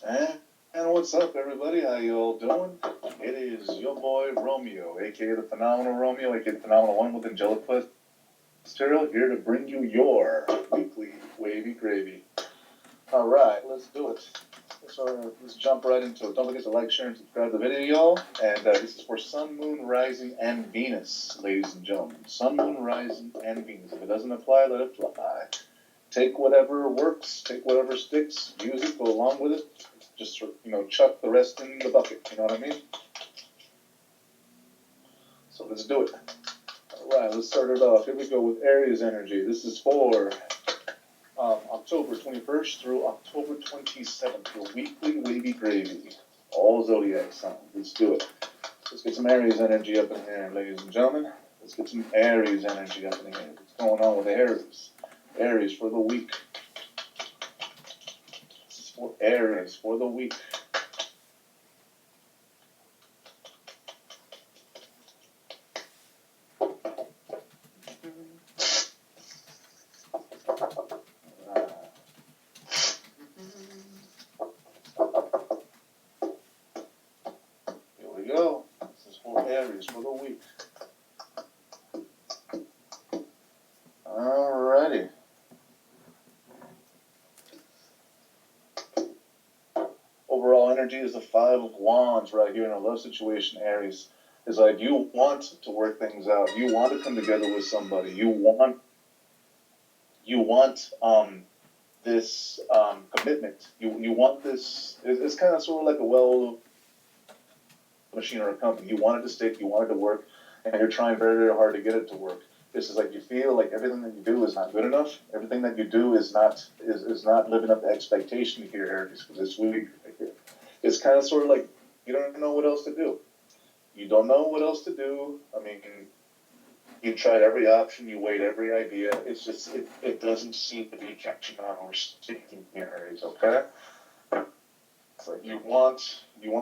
And what's up, everybody? How you all doing? It is your boy Romeo, aka the Phenomenal Romeo, aka the Phenomenal One with Angelic Plus material, here to bring you your weekly wavy gravy. All right, let's do it. So let's jump right into it. Don't forget to like, share, and subscribe to the video, y'all. And this is for Sun, Moon, Rising, and Venus, ladies and gentlemen. Sun, Moon, Rising, and Venus. If it doesn't apply, let it fly. Take whatever works, take whatever sticks, use it, go along with it. Just, chuck the rest in the bucket. You know what I mean? So let's do it. All right, let's start it off. Here we go with Aries energy. This is for October 21st through October 27th. Your weekly wavy gravy. All Zodiac signs. Let's do it. Let's get some Aries energy up in here, ladies and gentlemen. Let's get some Aries energy up in here. What's going on with Aries? Aries for the week. This is for Aries for the week. Here we go. This is for Aries for the week. Alrighty. Overall energy is the Five of Wands right here in a love situation, Aries. It's like you want to work things out. You want to come together with somebody. You want this commitment. You want this. It's kind of sort of like a well machine or a company. You want it to stick. You want it to work, and you're trying very, very hard to get it to work. This is like you feel like everything that you do is not good enough. Everything that you do is not living up to expectation here, Aries, for this week. It's kind of sort of like you don't know what else to do. You don't know what else to do. I mean, you tried every option, you weighed every idea. It's just it doesn't seem to be catching on or sticking here, Aries. Okay. It's like you want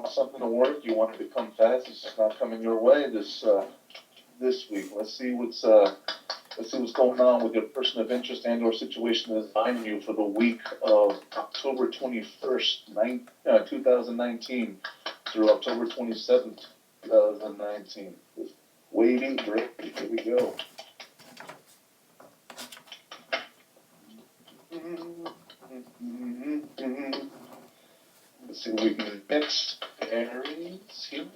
something to work. You want it to come fast. It's just not coming your way this week. Let's see what's going on with your person of interest and/or situation that is binding you for the week of October 21st, 2019 through October 27th, 2019. Wavy gravy. Here we go. Let's see what we can mix. Aries here.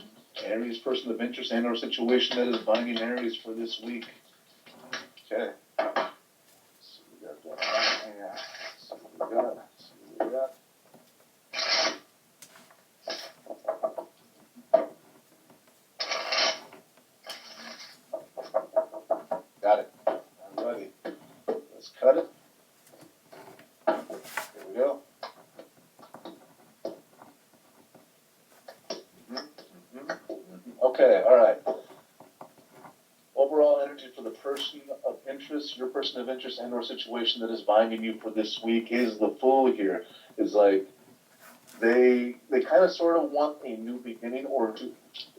Aries, person of interest and/or situation that is binding Aries for this week. Okay. So we got that. Yeah. So we got. Got it. I'm ready. Let's cut it. Here we go. Okay, all right. Overall energy for the person of interest, your person of interest and/or situation that is binding you for this week is the Fool here. Is like they kind of sort of want a new beginning,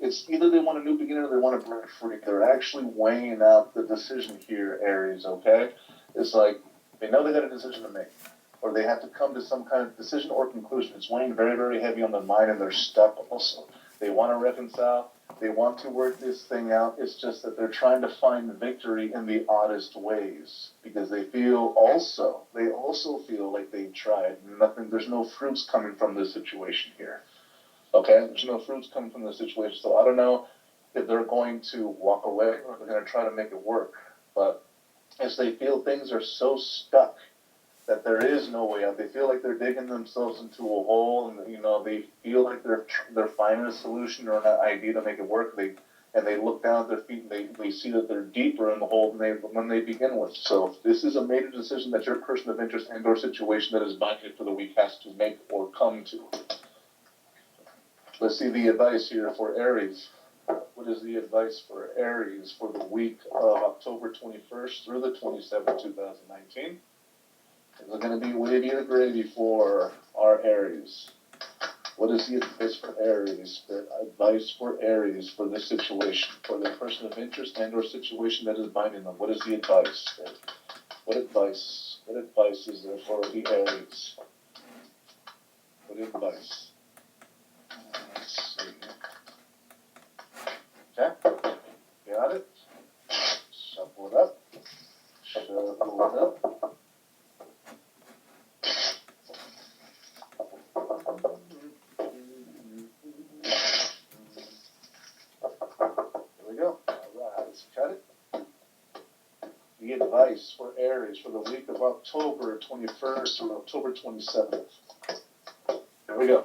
it's either they want a new beginning or they want to break free. They're actually weighing out the decision here, Aries. Okay, it's like they know they got a decision to make, or they have to come to some kind of decision or conclusion. It's weighing very, very heavy on their mind, and they're stuck. Also, they want to reconcile. They want to work this thing out. It's just that they're trying to find victory in the oddest ways because they also feel like they've tried. Nothing, there's no fruits coming from this situation here. Okay? There's no fruits coming from this situation. So I don't know if they're going to walk away or they're going to try to make it work. But as they feel things are so stuck that there is no way out. They feel like they're digging themselves into a hole, and they feel like they're finding a solution or an idea to make it work. They look down at their feet and they see that they're deeper in the hole than they begin with. So this is a major decision that your person of interest and/or situation that is binding for the week has to make or come to. Let's see the advice here for Aries. What is the advice for Aries for the week of October 21st through the 27th, 2019? It's going to be wavy the gravy for our Aries. What is the advice for Aries? The advice for Aries for this situation, for the person of interest and/or situation that is binding them. What is the advice? What advice is there for the Aries? What advice. Let's see. Okay, got it. Shuffle it up. Shuffle it up. Here we go. All right, let's cut it. The advice for Aries for the week of October 21st or October 27th. Here we go.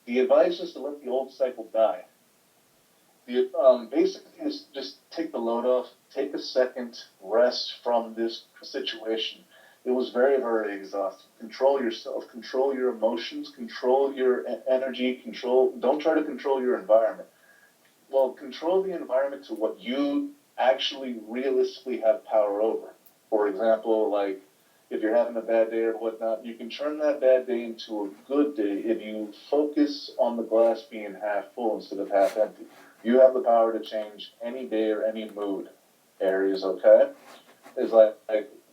The advice is to let the old cycle die. The basically is just take the load off, take a second, rest from this situation. It was very, very exhausting. Control yourself, control your emotions, control your energy, don't try to control your environment. Well, control the environment to what you actually realistically have power over. For example, like if you're having a bad day or whatnot, you can turn that bad day into a good day if you focus on the glass being half full instead of half empty. You have the power to change any day or any mood, Aries, okay? It's like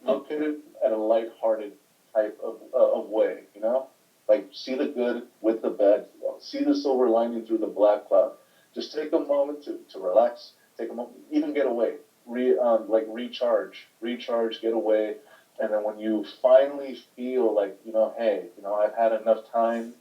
look at it at a lighthearted type of way, you know? Like see the good with the bad, see the silver lining through the black cloud. Just take a moment to relax, take a moment, even get away, recharge, get away. And then when you finally feel like, hey, I've had enough time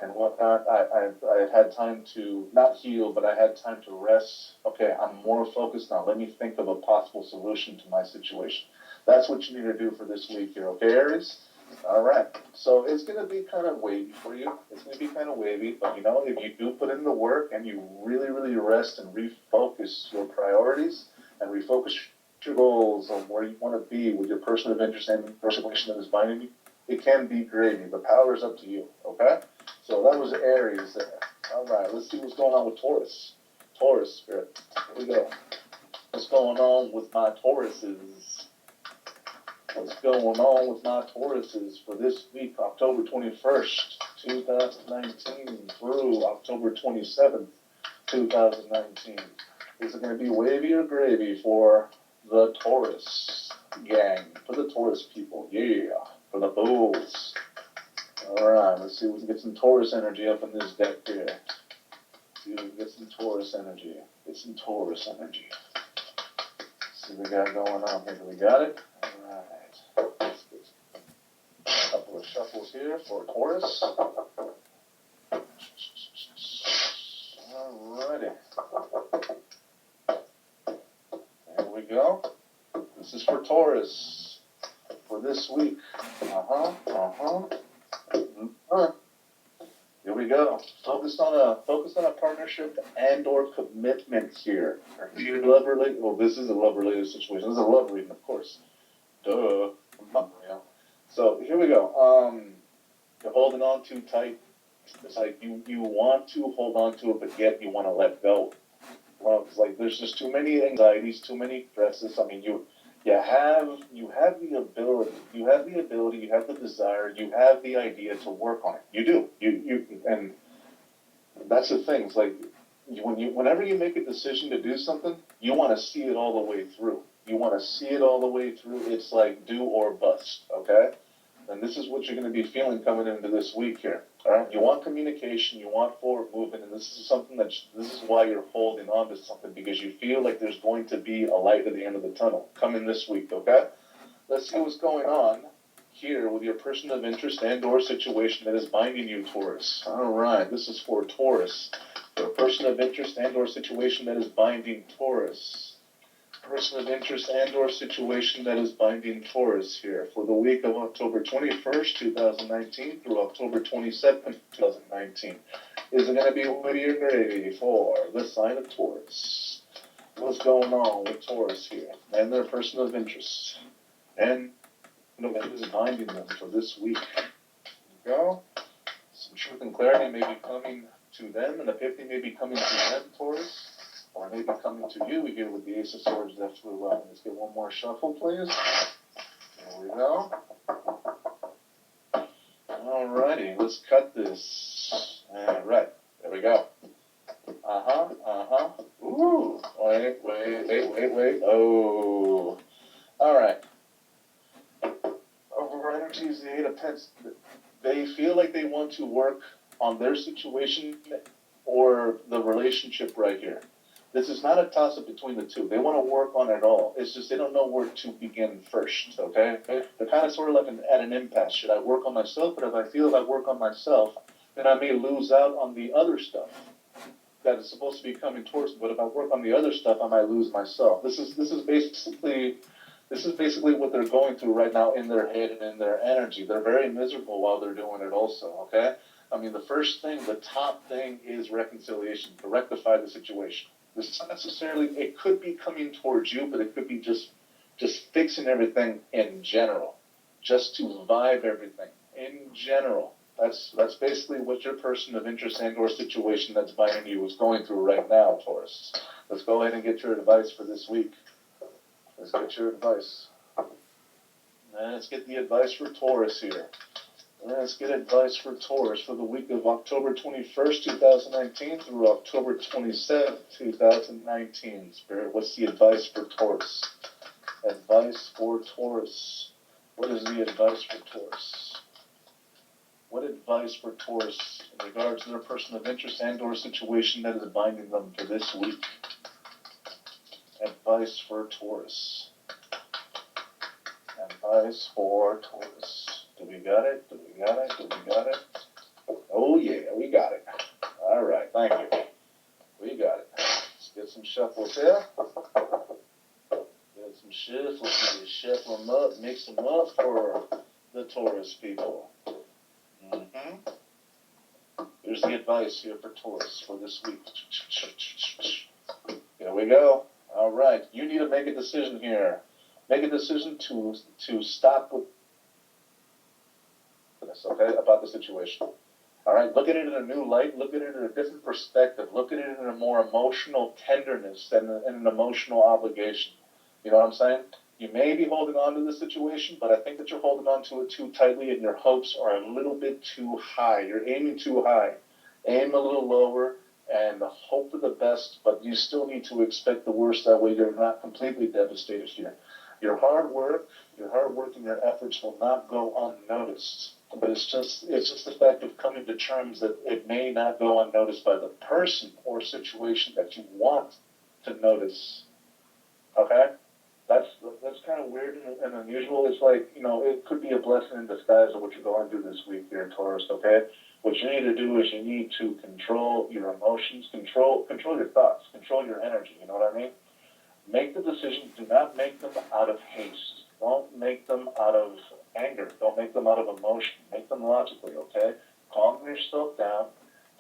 and whatnot, I've had time to not heal, but I had time to rest. Okay, I'm more focused now. Let me think of a possible solution to my situation. That's what you need to do for this week here, okay, Aries? All right. So it's going to be kind of wavy for you. It's going to be kind of wavy, but if you do put in the work and you really, really rest and refocus your priorities and refocus your goals on where you want to be with your person of interest and your situation that is binding you, it can be gravy. The power is up to you, okay? So that was Aries there. All right, let's see what's going on with Taurus. Taurus spirit. Here we go. What's going on with my Tauruses? What's going on with my Tauruses for this week, October 21st, 2019 through October 27th, 2019? Is it going to be wavy or gravy for the Taurus gang, for the Taurus people? Yeah, for the bulls. All right, let's see if we can get some Taurus energy up in this deck here. See if we can get some Taurus energy. Get some Taurus energy. See what we got going on here. Do we got it? All right. Let's get a couple of shuffles here for Taurus. All righty. There we go. This is for Taurus for this week. Here we go. Focus on a partnership and/or commitment here. If you're love related, well, this is a love related situation. This is a love reading, of course. Duh. So here we go. You're holding on too tight. It's like you want to hold on to it, but yet you want to let go. Well, it's like there's just too many anxieties, too many stresses. I mean, you have the ability, you have the desire, you have the idea to work on it. You do. And that's the thing. It's like whenever you make a decision to do something, you want to see it all the way through. You want to see it all the way through. It's like do or bust. Okay. And this is what you're going to be feeling coming into this week here. All right. You want communication, you want forward movement, and this is something this is why you're holding on to something, because you feel like there's going to be a light at the end of the tunnel coming this week. Okay. Let's see what's going on here with your person of interest and/or situation that is binding you, Taurus. All right. This is for Taurus. Your person of interest and/or situation that is binding Taurus. Person of interest and/or situation that is binding Taurus here for the week of October 21st, 2019 through October 27th, 2019. Is it going to be witty or gravy for the sign of Taurus? What's going on with Taurus here and their person of interest and what is binding them for this week? There we go. Some truth and clarity may be coming to them, and epiphany may be coming to them, Taurus. Or maybe coming to you here with the Ace of Swords that flew up. Let's get one more shuffle, please. There we go. Alrighty, let's cut this. Alright, there we go. Ooh, wait. Oh. Alright. Over energy is the Eight of Pentacles. they feel like they want to work on their situation or the relationship right here. This is not a toss-up between the two. They want to work on it all. It's just they don't know where to begin first, okay? They're kind of sort of like at an impasse. Should I work on myself? But if I work on myself, then I may lose out on the other stuff that is supposed to be coming towards me. But if I work on the other stuff, I might lose myself. This is basically what they're going through right now in their head and in their energy. They're very miserable while they're doing it also, okay? I mean, the top thing is reconciliation, to rectify the situation. This is not necessarily, it could be coming towards you, but it could be just fixing everything in general, just to vibe everything in general. That's basically what your person of interest and or situation that's binding you is going through right now, Taurus. Let's go ahead and get your advice for this week. Let's get your advice. And let's get the advice for Taurus here. Let's get advice for Taurus for the week of October 21st, 2019 through October 27th, 2019. Spirit, what's the advice for Taurus? Advice for Taurus. What is the advice for Taurus? What advice for Taurus in regards to their person of interest and or situation that is binding them for this week? Advice for Taurus. Advice for Taurus. Do we got it? Do we got it? Do we got it? Oh yeah, we got it. All right, thank you. We got it. Let's get some shuffles here. Get some shuffles. Shuffle them up, mix them up for the Taurus people. Here's the advice here for Taurus for this week. Here we go. All right, you need to make a decision here. Make a decision to stop with this, okay, about the situation. All right, look at it in a new light. Look at it in a different perspective. Look at it in a more emotional tenderness and an emotional obligation. You know what I'm saying? You may be holding on to the situation, but I think that you're holding on to it too tightly and your hopes are a little bit too high. You're aiming too high. Aim a little lower and hope for the best, but you still need to expect the worst. That way you're not completely devastated here. Your hard work and your efforts will not go unnoticed. But it's just the fact of coming to terms that it may not go unnoticed by the person or situation that you want to notice. Okay? That's kind of weird and unusual. It's like, it could be a blessing in disguise of what you're going through this week here, Taurus, okay? What you need to do is you need to control your emotions, control your thoughts, control your energy, you know what I mean? Make the decisions. Do not make them out of haste. Don't make them out of anger. Don't make them out of emotion. Make them logically, okay? Calm yourself down.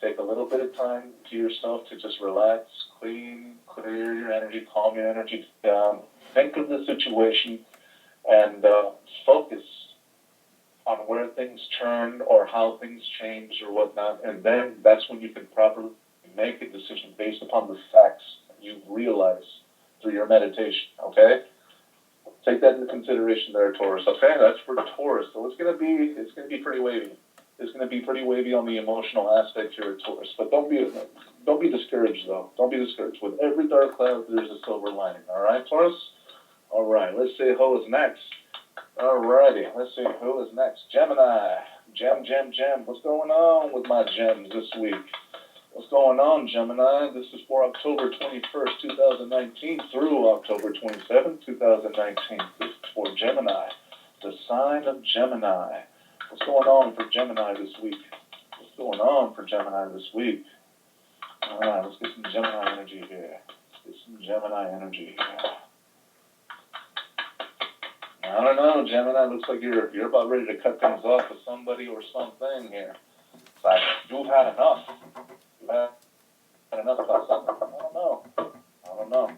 Take a little bit of time to yourself to just relax, clear your energy, calm your energy down. Think of the situation and focus on where things turn or how things change or whatnot. And then that's when you can properly make a decision based upon the facts you realize through your meditation, okay? Take that into consideration there, Taurus, okay? That's for Taurus. So it's gonna be pretty wavy. It's gonna be pretty wavy on the emotional aspect here, Taurus. But don't be discouraged though. Don't be discouraged. With every dark cloud, there's a silver lining. All right, Taurus? All right. Let's see who is next. All righty. Let's see who is next. Gemini. Gem. What's going on with my gems this week? What's going on, Gemini? This is for October 21st, 2019 through October 27th, 2019. This is for Gemini, the sign of Gemini. What's going on for Gemini this week? What's going on for Gemini this week? All right, let's get some Gemini energy here. I don't know, Gemini. Looks like you're about ready to cut things off with somebody or something here. It's like you've had enough. You've had enough about something. I don't know.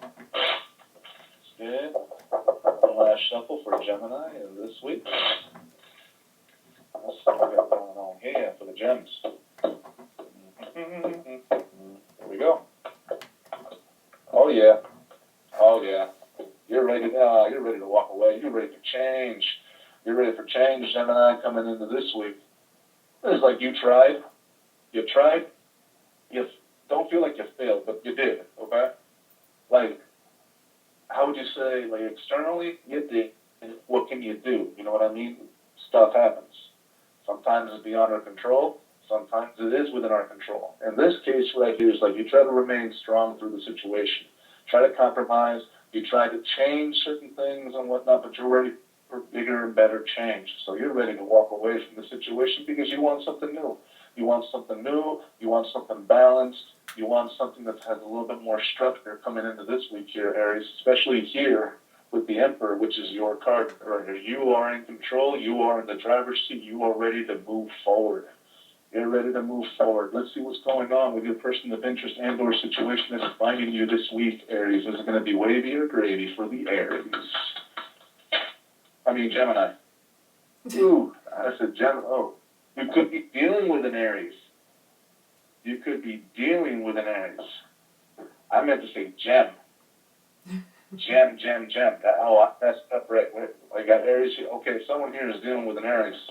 It's good. One last shuffle for Gemini this week. Let's see what we got going on here for the gems. Here we go. Oh yeah. You're ready to walk away. You're ready to change. You're ready for change, Gemini, coming into this week. It's like you tried. You don't feel like you failed, but you did, okay? Like, how would you say, like, externally, you did. What can you do? You know what I mean? Stuff happens. Sometimes it's beyond our control. Sometimes it is within our control. In this case right here is like you try to remain strong through the situation. Try to compromise. You try to change certain things and whatnot, but you're ready for bigger and better change. So you're ready to walk away from the situation because you want something new. You want something new. You want something balanced. You want something that has a little bit more structure coming into this week here, Aries, especially here with the Emperor, which is your card right here. You are in control. You are in the driver's seat. You are ready to move forward. You're ready to move forward. Let's see what's going on with your person of interest and or situation that's binding you this week, Aries. Is it going to be wavy or gravy for the Aries? Gemini. Ooh, I said Gemini. Oh, you could be dealing with an Aries. You could be dealing with an Aries. I meant to say gem. Gem. I messed up right. I got Aries here. Okay, someone here is dealing with an Aries.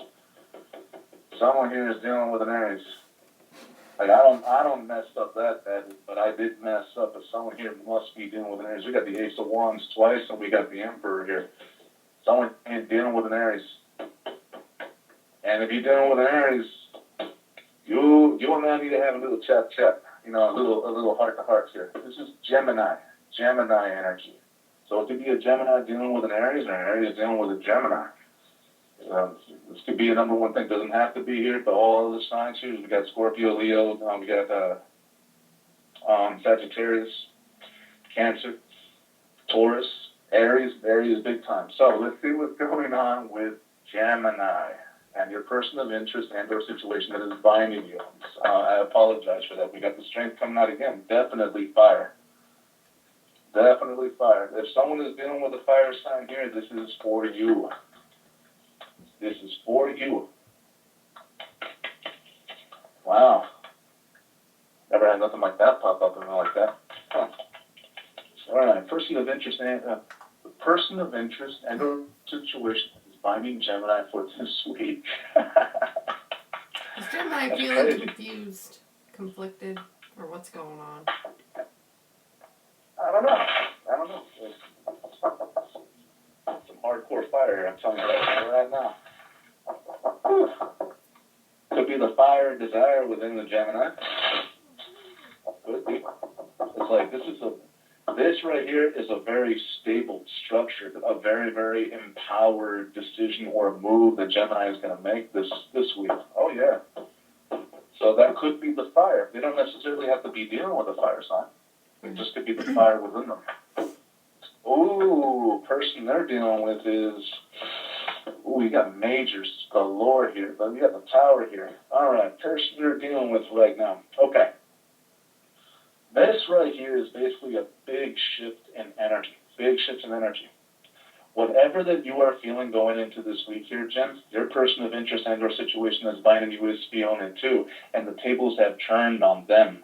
Someone here is dealing with an Aries. Like I don't mess up that bad, but I did mess up. But someone here must be dealing with an Aries. We got the Ace of Wands twice, and we got the Emperor here. Someone here dealing with an Aries. And if you're dealing with an Aries, you and I need to have a little chat. You know, a little heart to heart here. This is Gemini energy. So it could be a Gemini dealing with an Aries, or an Aries dealing with a Gemini. This could be a number one thing. Doesn't have to be here, but all other signs here. We got Scorpio, Leo. We got Sagittarius, Cancer, Taurus, Aries big time. So let's see what's going on with Gemini and your person of interest and or situation that is binding you. I apologize for that. We got the strength coming out again. Definitely fire. Definitely fire. If someone is dealing with a fire sign here, this is for you. This is for you. Wow. Never had nothing like that pop up in me like that. Huh. All right. Person of interest and or situation is binding Gemini for this week. Is Gemini feeling confused, conflicted, or what's going on? I don't know. Some hardcore fire here, I'm telling you right now. Whew. Could be the fire and desire within the Gemini. Could be. It's like this right here is a very stable structure, a very, very empowered decision or move that Gemini is going to make this week. Oh yeah. So that could be the fire. They don't necessarily have to be dealing with a fire sign. It just could be the fire within them. Ooh, person they're dealing with is, we got majors galore here, but we got the tower here. All right, person you're dealing with right now. Okay. This right here is basically a big shift in energy. Big shift in energy. Whatever that you are feeling going into this week here, Jen, your person of interest and or situation that's binding you is feeling it too, and the tables have turned on them.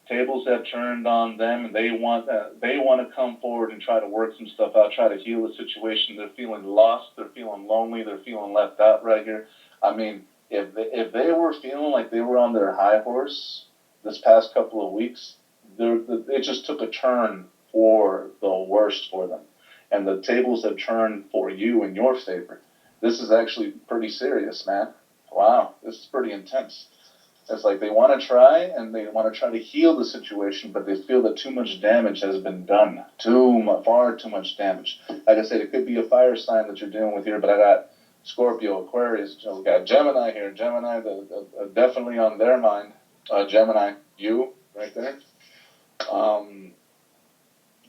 Tables have turned on them, and they want to come forward and try to work some stuff out, try to heal the situation. They're feeling lost, they're feeling lonely, they're feeling left out right here. I mean, if they were feeling like they were on their high horse this past couple of weeks, it just took a turn for the worst for them, and the tables have turned for you in your favor. This is actually pretty serious, man. Wow, this is pretty intense. It's like they want to try, and they want to try to heal the situation, but they feel that too much damage has been done. Far too much damage. Like I said, it could be a fire sign that you're dealing with here, but I got Scorpio, Aquarius, we got Gemini here. Gemini, definitely on their mind. Gemini, you, right there.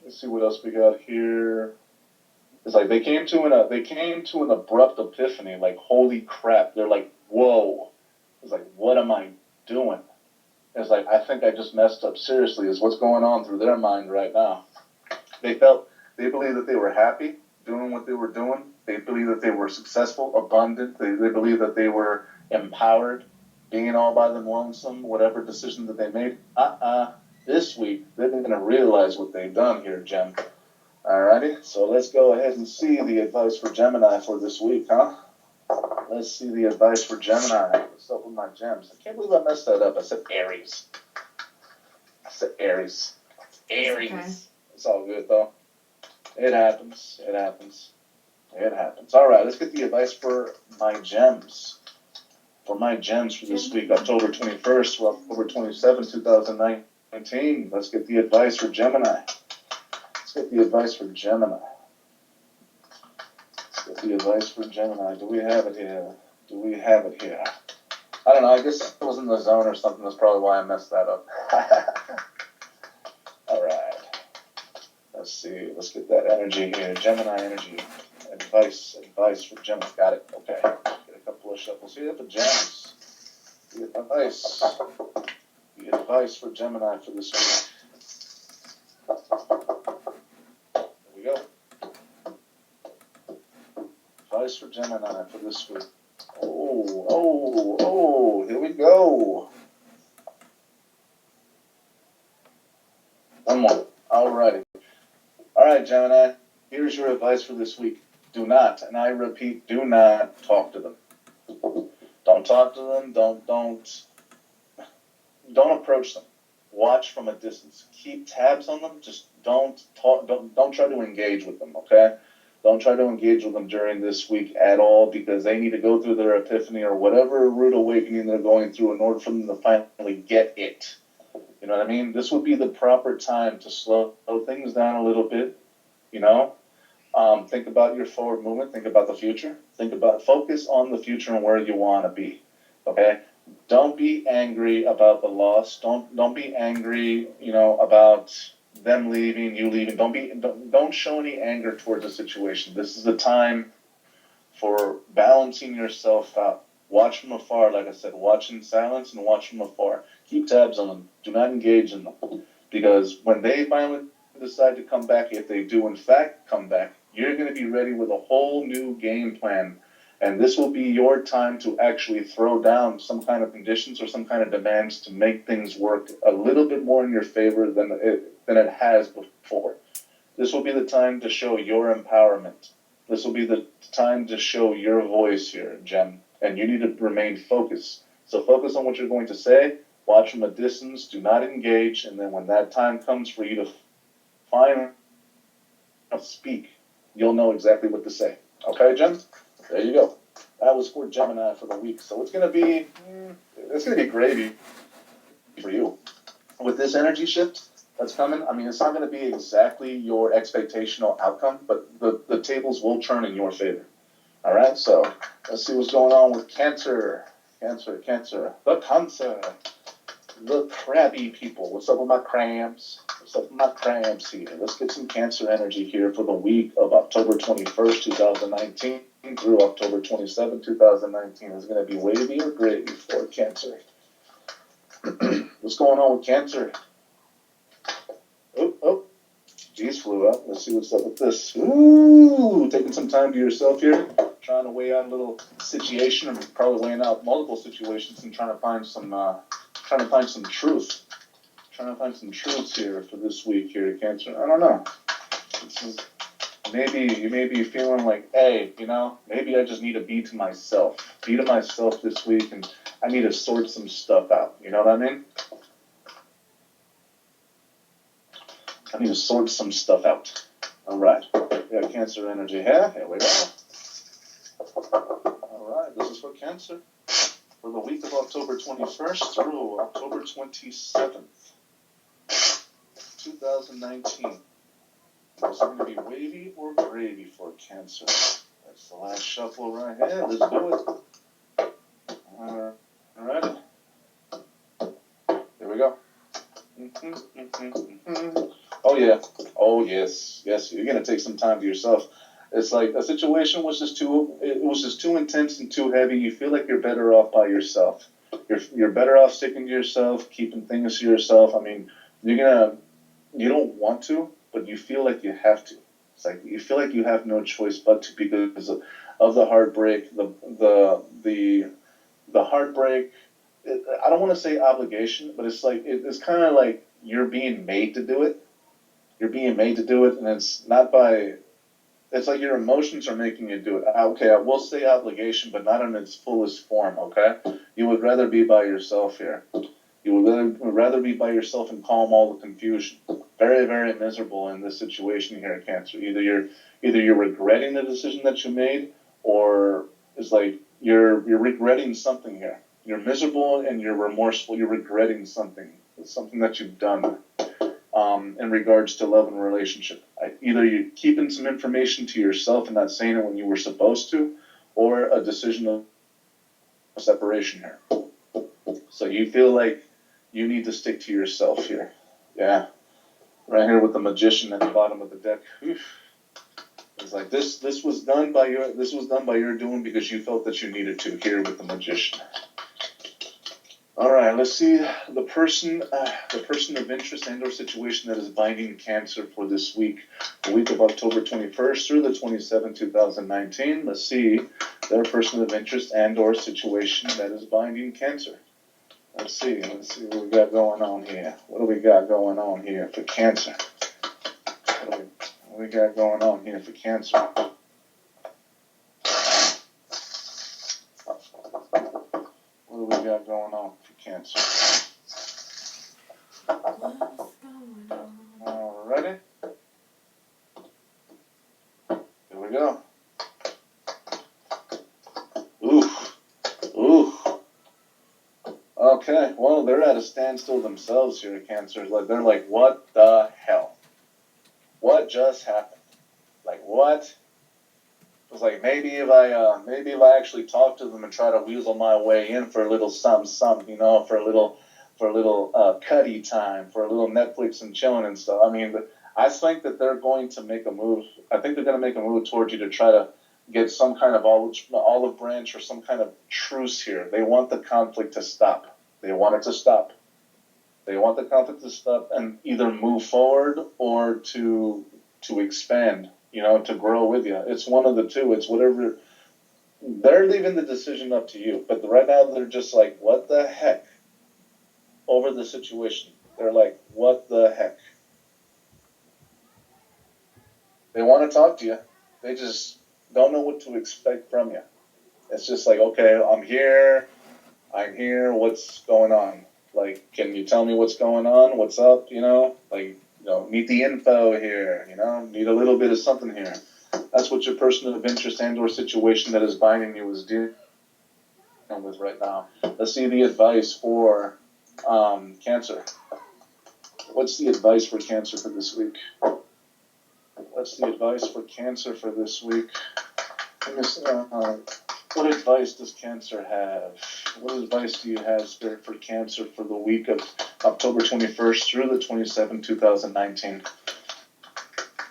Let's see what else we got here. It's like they came to an abrupt epiphany, like, holy crap. They're like, whoa. It's like, what am I doing? It's like, I think I just messed up seriously, is what's going on through their mind right now. They believed that they were happy doing what they were doing. They believed that they were successful, abundant. They believed that they were empowered, being all by them lonesome, whatever decision that they made. This week, they're going to realize what they've done here, Gem. Alrighty, so let's go ahead and see the advice for Gemini for this week, huh? Let's see the advice for Gemini. What's up with my gems? I can't believe I messed that up. I said Aries. Aries. Okay. It's all good, though. It happens. All right, let's get the advice for my gems. for my gems for this week, October 21st to October 27th, 2019. Let's get the advice for Gemini. Let's get the advice for Gemini. Let's get the advice for Gemini. Do we have it here? Do we have it here? I don't know. I guess I was in the zone or something. That's probably why I messed that up. All right. Let's see. Let's get that energy here. Gemini energy. Advice for Gemini. Got it. Okay. Get a couple of shuffles here for gems. The advice for Gemini for this week. There we go. Advice for Gemini for this week. Here we go. One more. Alrighty. Alright, Gemini. Here's your advice for this week. Do not, and I repeat, do not talk to them. Don't talk to them. Don't approach them. Watch from a distance. Keep tabs on them. Just don't talk. Don't try to engage with them. Okay. Don't try to engage with them during this week at all, because they need to go through their epiphany or whatever rude awakening they're going through in order for them to finally get it. You know what I mean? This would be the proper time to slow things down a little bit. You know, think about your forward movement. Think about the future. Focus on the future and where you want to be. Okay? Don't be angry about the loss. Don't be angry, about them leaving, you leaving. Don't show any anger towards the situation. This is the time for balancing yourself out. Watch from afar, like I said. Watch in silence and watch from afar. Keep tabs on them. Do not engage in them. Because when they finally decide to come back, if they do in fact come back, you're going to be ready with a whole new game plan. And this will be your time to actually throw down some kind of conditions or some kind of demands to make things work a little bit more in your favor than it has before. This will be the time to show your empowerment. This will be the time to show your voice here, Gem. And you need to remain focused. So focus on what you're going to say. Watch from a distance. Do not engage. And then when that time comes for you to finally speak, you'll know exactly what to say. Okay, Gem? There you go. That was for Gemini for the week. So it's gonna be gravy for you. With this energy shift that's coming, I mean, it's not gonna be exactly your expectational outcome, but the tables will turn in your favor. All right, so let's see what's going on with Cancer. The Cancer. The crabby people. What's up with my crabs? What's up with my crabs here? Let's get some Cancer energy here for the week of October 21st, 2019 through October 27th, 2019. Is it going to be wavy or gravy for Cancer? What's going on with Cancer? Oh, G's flew up. Let's see what's up with this. Ooh, taking some time to yourself here. Trying to weigh out a little situation. I'm probably weighing out multiple situations and trying to find some truth. Trying to find some truths here for this week here, Cancer. I don't know. Maybe you may be feeling like, hey, maybe I just need to be to myself this week, and I need to sort some stuff out. You know what I mean? I need to sort some stuff out. All right. We got Cancer energy here. Here we go. All right. This is for Cancer for the week of October 21st through October 27th, 2019. Is it going to be wavy or gravy for Cancer? That's the last shuffle right here. Let's do it. All right. Here we go. Oh, yeah. Oh, yes. Yes, you're going to take some time to yourself. It's like a situation was just too intense and too heavy. You feel like you're better off by yourself. You're better off sticking to yourself, keeping things to yourself. I mean, you don't want to, but you feel like you have to. It's like you feel like you have no choice but to, because of the heartbreak, the heartbreak. I don't want to say obligation, but it's like it's kind of like you're being made to do it. You're being made to do it, and it's not by. It's like your emotions are making you do it. Okay, I will say obligation, but not in its fullest form. Okay, you would rather be by yourself here. You would rather be by yourself and calm all the confusion. Very, very miserable in this situation here, Cancer. Either you're regretting the decision that you made, or it's like you're regretting something here. You're miserable and you're remorseful. You're regretting something. It's something that you've done in regards to love and relationship. Either you're keeping some information to yourself and not saying it when you were supposed to, or a decision of separation here. So you feel like you need to stick to yourself here. Yeah. Right here with the Magician at the bottom of the deck. Oof. It's like this was done by your doing because you felt that you needed to, here with the Magician. All right, let's see the person of interest and or situation that is binding Cancer for this week, the week of October 21st through the 27th, 2019. Let's see their person of interest and or situation that is binding Cancer. Let's see what we got going on here. What do we got going on here for Cancer? What do we got going on here for Cancer? What do we got going on for Cancer? What's going on? Alrighty. Here we go. Ooh. Okay, well, they're at a standstill themselves here, Cancer. They're like, what the hell? What just happened? Like, what? It was like, maybe if I actually talk to them and try to weasel my way in for a little something, for a little cutty time, for a little Netflix and chilling and stuff. I mean, I think that they're going to make a move. I think they're going to make a move towards you to try to get some kind of olive branch or some kind of truce here. They want the conflict to stop. They want it to stop. They want the conflict to stop and either move forward or to expand, to grow with you. It's one of the two. It's whatever. They're leaving the decision up to you. But right now they're just like, what the heck? Over the situation. They're like, what the heck? They want to talk to you. They just don't know what to expect from you. It's just like, okay, I'm here, what's going on? Like, can you tell me what's going on? What's up? Need the info here, need a little bit of something here. That's what your person of interest and or situation that is binding you is dealing with right now. Let's see the advice for Cancer. What's the advice for Cancer for this week? What's the advice for Cancer for this week? What advice does Cancer have? What advice do you have, Spirit, for Cancer for the week of October 21st through the 27th, 2019?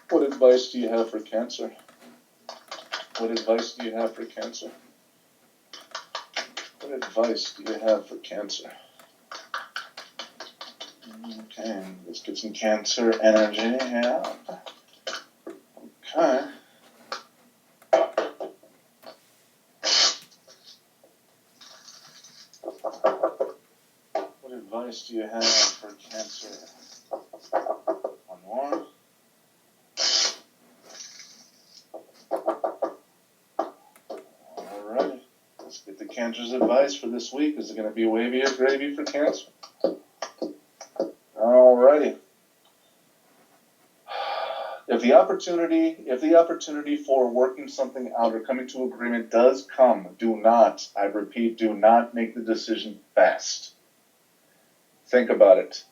What advice do you have for Cancer? What advice do you have for Cancer? What advice do you have for Cancer? Okay, let's get some Cancer energy here. Okay. What advice do you have for Cancer? One more. Alrighty. Let's get the Cancer's advice for this week. Is it going to be wavy or gravy for Cancer? Alrighty. If the opportunity for working something out or coming to agreement does come, do not make the decision fast. Think about it.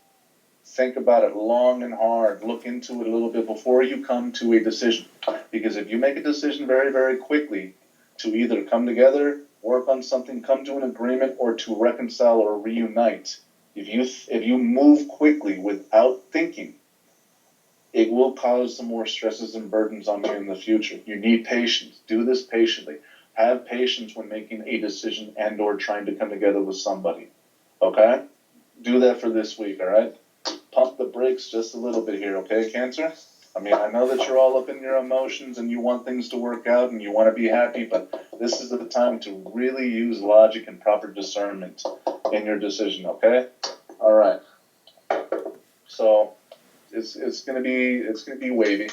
Think about it long and hard. Look into it a little bit before you come to a decision. Because if you make a decision very, very quickly to either come together, work on something, come to an agreement, or to reconcile or reunite, if you move quickly without thinking, it will cause some more stresses and burdens on you in the future. You need patience. Do this patiently. Have patience when making a decision and or trying to come together with somebody. Okay? Do that for this week, all right? Pump the brakes just a little bit here, okay, Cancer? I mean, I know that you're all up in your emotions and you want things to work out and you want to be happy, but this is the time to really use logic and proper discernment in your decision, okay? All right. So it's gonna be wavy.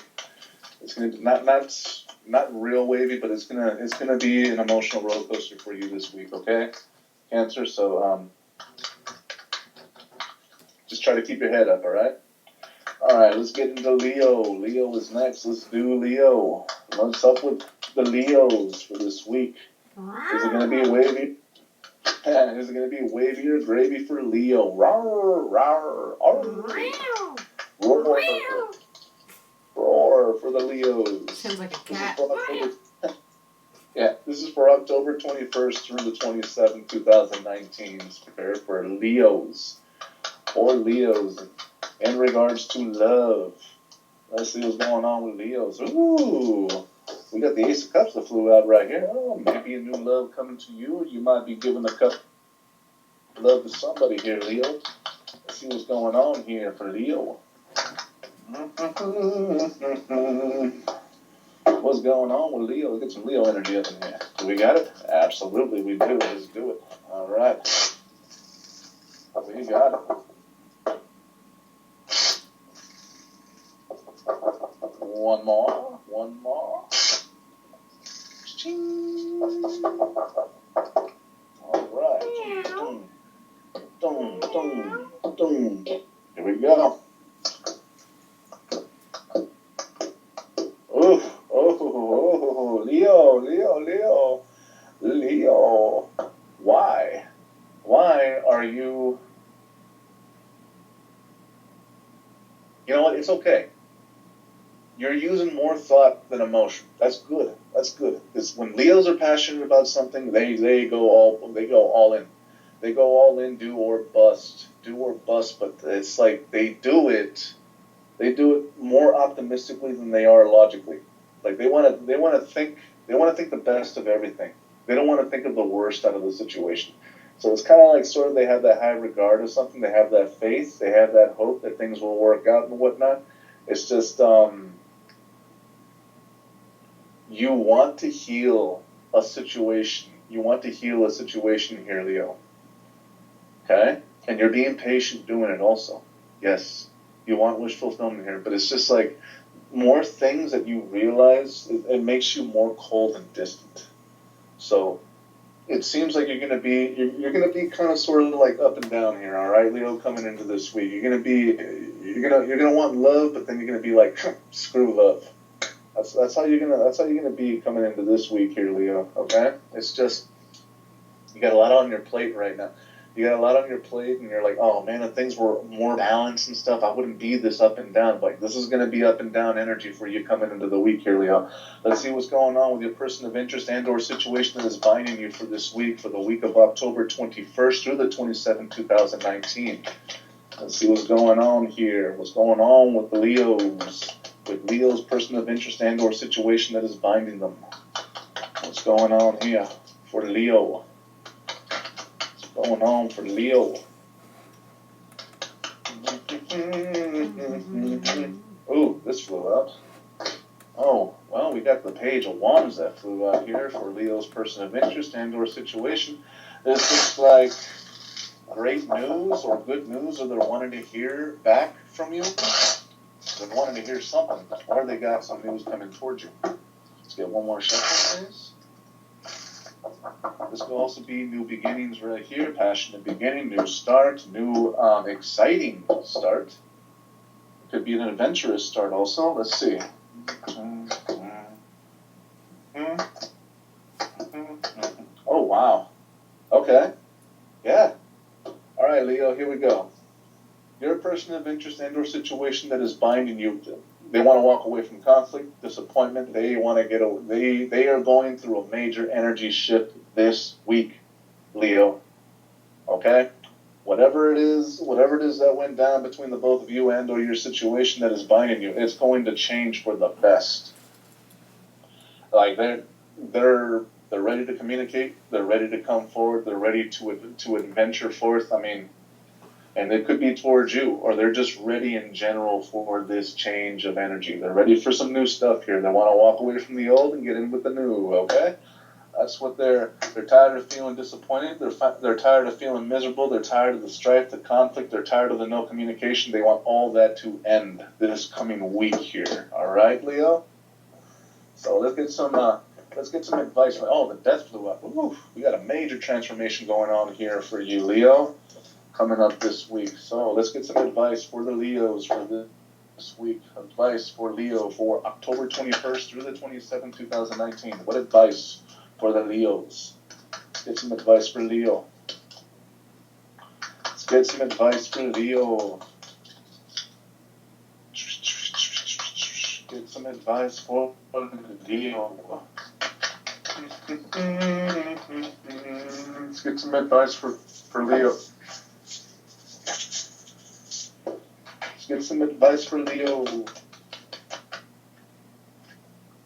It's gonna be not real wavy, but it's gonna be an emotional roller coaster for you this week, okay, Cancer? So just try to keep your head up, all right? All right, let's get into Leo. Leo is next. Let's do Leo. What's up with the Leos for this week? Is it going to be wavy? Is it going to be wavy or gravy for Leo? Rawr, rawr, rawr. Roar, roar for the Leos. Sounds like a cat. Yeah, this is for October 21st through the 27th, 2019. It's prepared for Leos. Or Leos in regards to love. Let's see what's going on with Leos. Ooh, we got the Ace of Cups that flew out right here. Oh, maybe a new love coming to you, or you might be giving a cup of love to somebody here, Leo. Let's see what's going on here for Leo. What's going on with Leo? Let's get some Leo energy up in here. Do we got it? Absolutely, we do. Let's do it. All right. We got it. One more. One more. All right. Dum, dum, dum. Here we go. Oh, Leo, Leo, Leo, Leo. Why? Why are you... You know what? It's okay. You're using more thought than emotion. That's good. That's good. Because when Leos are passionate about something, they go all in. They go all in, do or bust. Do or bust, but it's like they do it more optimistically than they are logically. Like they want to think the best of everything. They don't want to think of the worst out of the situation. So it's kind of like sort of they have that high regard of something. They have that faith. They have that hope that things will work out and whatnot. It's just you want to heal a situation. You want to heal a situation here, Leo. Okay? And you're being patient doing it also. Yes. You want wish fulfillment here, but it's just like more things that you realize, it makes you more cold and distant. So it seems like you're gonna be kind of sort of like up and down here, all right, Leo, coming into this week. You're gonna want love, but then you're gonna be like, screw love. That's how you're gonna be coming into this week here, Leo. Okay? It's just you got a lot on your plate right now. You got a lot on your plate, and you're like, oh man, if things were more balanced and stuff, I wouldn't be this up and down. Like, this is going to be up and down energy for you coming into the week here, Leo. Let's see what's going on with your person of interest and or situation that is binding you for this week, for the week of October 21st through the 27th, 2019. Let's see what's going on here. What's going on with the Leos, with Leo's person of interest and or situation that is binding them. What's going on here for Leo? Going on for Leo. Ooh, this flew out. Oh, well, we got the Page of Wands that flew out here for Leo's person of interest and or situation. This looks like great news or good news, or they're wanting to hear back from you. They're wanting to hear something, or they got some news coming towards you. Let's get one more shuffle, please. This could also be new beginnings right here, passionate beginning, new start, new exciting start. It could be an adventurous start also. Let's see. Oh, wow. Okay. Yeah. All right, Leo, here we go. You're a person of interest and or situation that is binding you. They want to walk away from conflict, disappointment. They want to get they are going through a major energy shift this week, Leo. Okay? Whatever it is that went down between the both of you and or your situation that is binding you, it's going to change for the best. Like they're ready to communicate, they're ready to come forward, they're ready to adventure forth. I mean, and it could be towards you, or they're just ready in general for this change of energy. They're ready for some new stuff here. They want to walk away from the old and get in with the new, okay? That's what they're tired of feeling disappointed. They're tired of feeling miserable. They're tired of the strife, the conflict. They're tired of the no communication. They want all that to end this coming week here. All right, Leo? So let's get some advice. Oh, the death flew up. Ooh, we got a major transformation going on here for you, Leo, coming up this week. So let's get some advice for the Leos for this week. Advice for Leo for October 21st through the 27th, 2019. What advice for the Leos. Let's get some advice for Leo. Let's get some advice for Leo. Get some advice for Leo. Let's get some advice for Leo. Let's get some advice for Leo.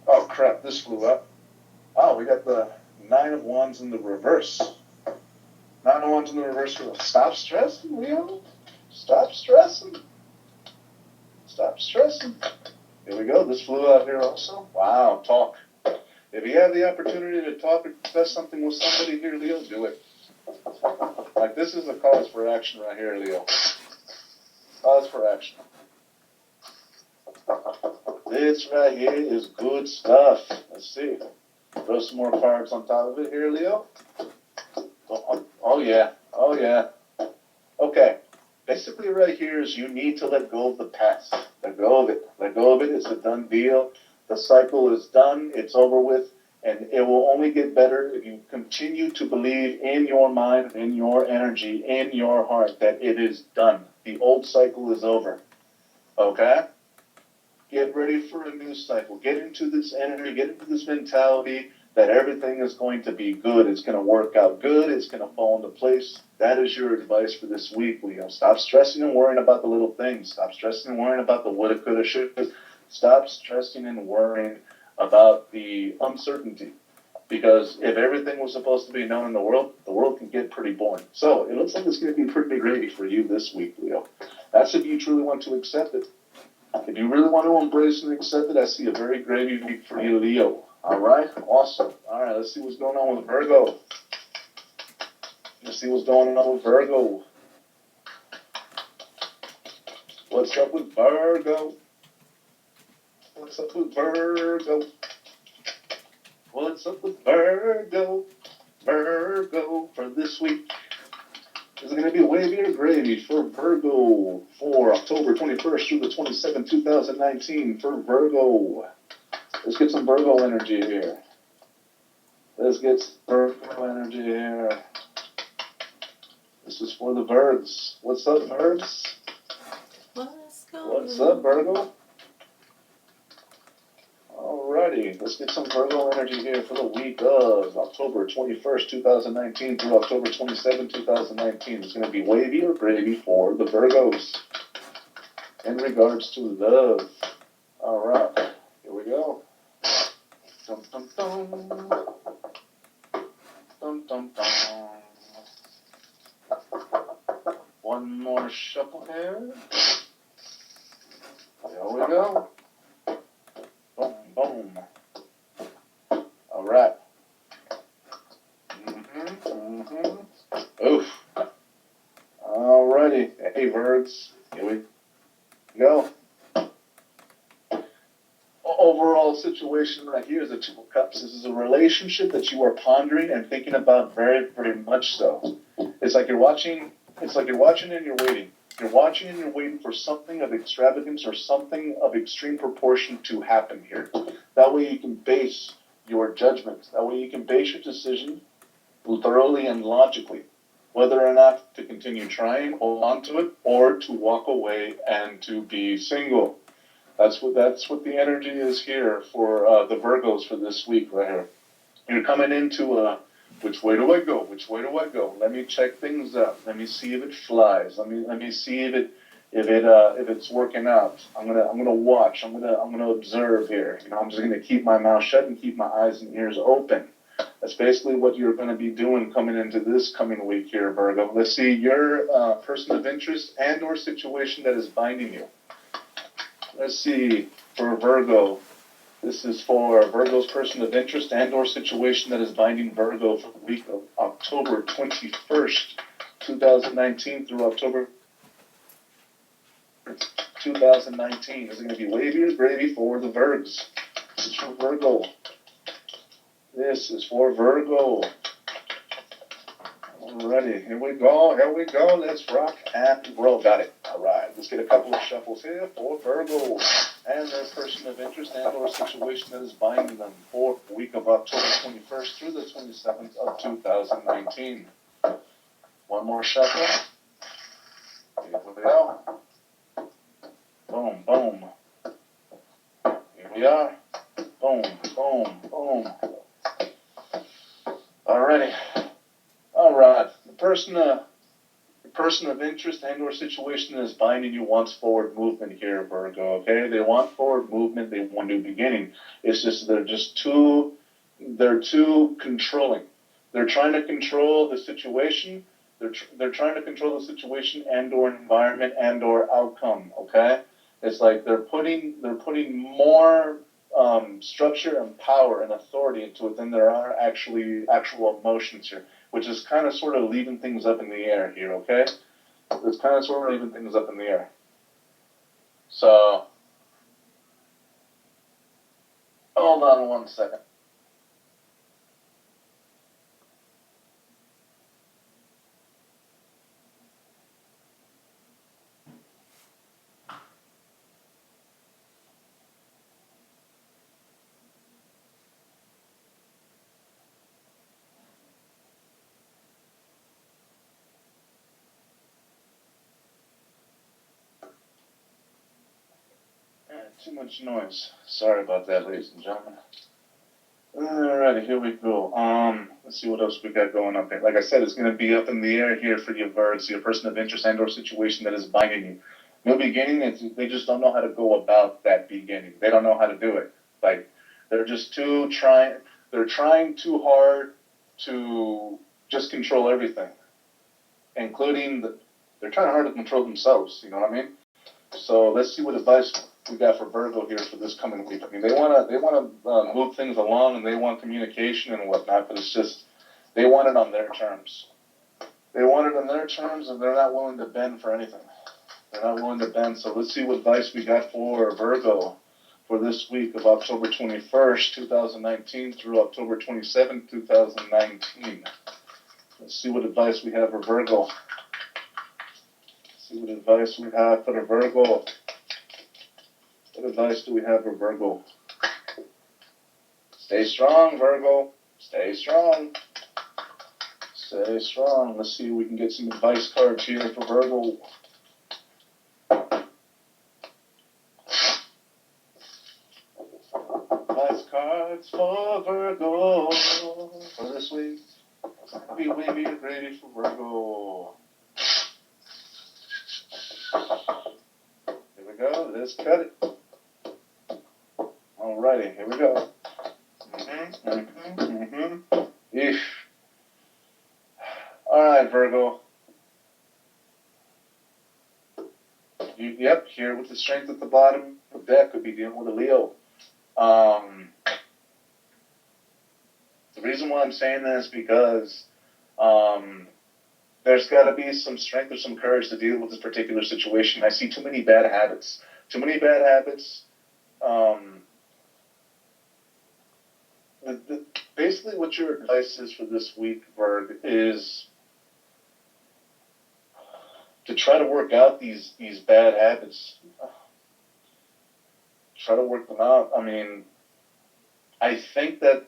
Oh crap, this flew up. Oh, we got the 9 of Wands in the reverse. 9 of Wands in the reverse. Stop stressing, Leo. Stop stressing. Stop stressing. Here we go. This flew out here also. Wow, talk. If you have the opportunity to talk or discuss something with somebody here, Leo, do it. Like, this is a cause for action right here, Leo. Cause for action. This right here is good stuff. Let's see. Throw some more cards on top of it here, Leo. Oh yeah. Oh, yeah. Okay. Basically right here is you need to let go of the past. Let go of it. Let go of it. It's a done deal. The cycle is done. It's over with. And it will only get better if you continue to believe in your mind, in your energy, in your heart that it is done. The old cycle is over. Okay? Get ready for a new cycle. Get into this energy. Get into this mentality that everything is going to be good. It's going to work out good. It's going to fall into place. That is your advice for this week, Leo. Stop stressing and worrying about the little things. Stop stressing and worrying about the woulda, coulda, shoulda. Stop stressing and worrying about the uncertainty. Because if everything was supposed to be known in the world can get pretty boring. So it looks like it's going to be pretty gravy for you this week, Leo. That's if you truly want to accept it. If you really want to embrace and accept it, I see a very gravy week for you, Leo. All right? Awesome. All right, let's see what's going on with Virgo. Let's see what's going on with Virgo. What's up with Virgo? What's up with Virgo? What's up with Virgo? Virgo for this week. Is it going to be wavy or gravy for Virgo for October 21st through the 27th, 2019 for Virgo? Let's get some Virgo energy here. Let's get some Virgo energy here. This is for the Virgs. What's up, Virgs? What's up, Virgo? Alrighty, let's get some Virgo energy here for the week of October 21st, 2019 through October 27th, 2019. It's going to be wavy or gravy for the Virgos in regards to love. Alright, here we go. Dum, dum, dum. Dum, dum, dum. One more shuffle here. There we go. Boom, boom. All right. Oof. All righty. Hey, Virgs. Here we go. Overall situation right here is a 2 of Cups. This is a relationship that you are pondering and thinking about very, very much so. It's like you're watching and you're waiting. You're watching and you're waiting for something of extravagance or something of extreme proportion to happen here. That way you can base your judgment. That way you can base your decision thoroughly and logically, whether or not to continue trying, hold on to it, or to walk away and to be single. That's what the energy is here for the Virgos for this week right here. You're coming into which way do I go? Which way do I go? Let me check things out. Let me see if it flies. Let me see if it's working out. I'm gonna watch. I'm gonna observe here. You know, I'm just gonna keep my mouth shut and keep my eyes and ears open. That's basically what you're gonna be doing coming into this coming week here, Virgo. Let's see your person of interest and/or situation that is binding you. Let's see for Virgo. This is for Virgo's person of interest and/or situation that is binding Virgo for the week of October 21st, 2019 through October 2019. Is it going to be wavy or gravy for the Virgs? This is for Virgo. This is for Virgo. Alrighty, here we go. Let's rock and roll. Got it. All right, let's get a couple of shuffles here for Virgo. and their person of interest and or situation that is binding them for the week of October 21st through the 27th of 2019. One more shuffle. Here we go. Boom, boom. Here we are. Boom, boom, boom. Alrighty. Alright. The person of interest and or situation that is binding you wants forward movement here, Virgo, okay? They want forward movement, they want new beginning. It's just they're too controlling. They're trying to control the situation. They're trying to control the situation and or environment and or outcome, okay? It's like they're putting more structure and power and authority into it than there are actual emotions here, which is kind of sort of leaving things up in the air here, okay? It's kind of sort of leaving things up in the air. So, hold on one second. Too much noise. Sorry about that, ladies and gentlemen. Alrighty, here we go. Let's see what else we got going up here. Like I said, it's going to be up in the air here for you, Virgs, your person of interest and or situation that is binding you. New beginning, they just don't know how to go about that beginning. They don't know how to do it. Like, they're just they're trying too hard to just control everything. They're trying hard to control themselves, you know what I mean? So let's see what advice we got for Virgo here for this coming week. I mean, they want to move things along and they want communication and whatnot, but it's just they want it on their terms. They want it on their terms, and they're not willing to bend for anything. They're not willing to bend. So let's see what advice we got for Virgo for this week of October 21st, 2019 through October 27th, 2019. Let's see what advice we have for Virgo. See what advice we have for the Virgo. What advice do we have for Virgo? Stay strong, Virgo. Stay strong. Stay strong. Let's see if we can get some advice cards here for Virgo. Advice cards for Virgo for this week. Be wavy and ready for Virgo. Here we go. Let's cut it. Alrighty, here we go. Eesh. Alright, Virgo. Yep, here with the strength at the bottom of the deck could be dealing with a Leo. The reason why I'm saying that is because there's got to be some strength or some courage to deal with this particular situation. I see too many bad habits. Too many bad habits. Basically, what your advice is for this week, Virg, is to try to work out these bad habits. Try to work them out. I mean, I think that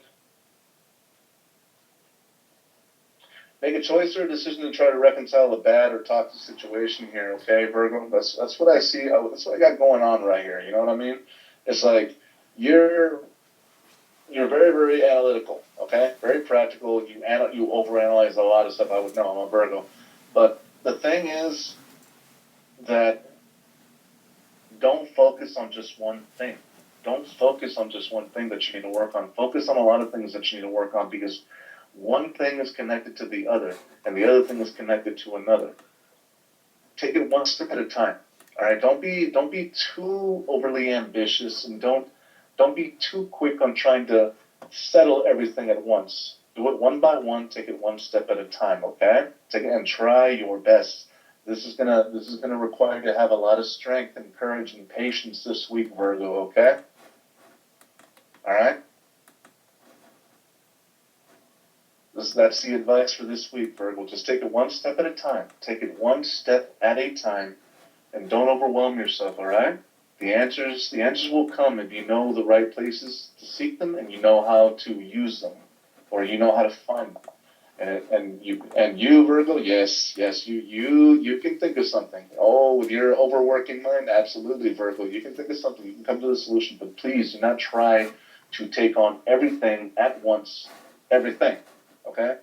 make a choice or a decision to try to reconcile a bad or toxic situation here, okay, Virgo? That's what I see. That's what I got going on right here. You know what I mean? It's like you're very, very analytical, okay? Very practical. You overanalyze a lot of stuff. I would know. I'm a Virgo. But the thing is that don't focus on just one thing. Don't focus on just one thing that you need to work on. Focus on a lot of things that you need to work on because one thing is connected to the other, and the other thing is connected to another. Take it one step at a time. All right? Don't be too overly ambitious, and don't be too quick on trying to settle everything at once. Do it one by one. Take it one step at a time. Okay? Take it and try your best. This is gonna require you to have a lot of strength and courage and patience this week, Virgo. Okay? All right. That's the advice for this week, Virgo. Just take it one step at a time. Take it one step at a time, and don't overwhelm yourself. All right? The answers will come if you know the right places to seek them and you know how to use them, or you know how to find them. And you Virgo, yes, you can think of something. Oh, with your overworking mind, absolutely, Virgo, you can think of something. You can come to the solution, but please do not try to take on everything at once. Everything, okay?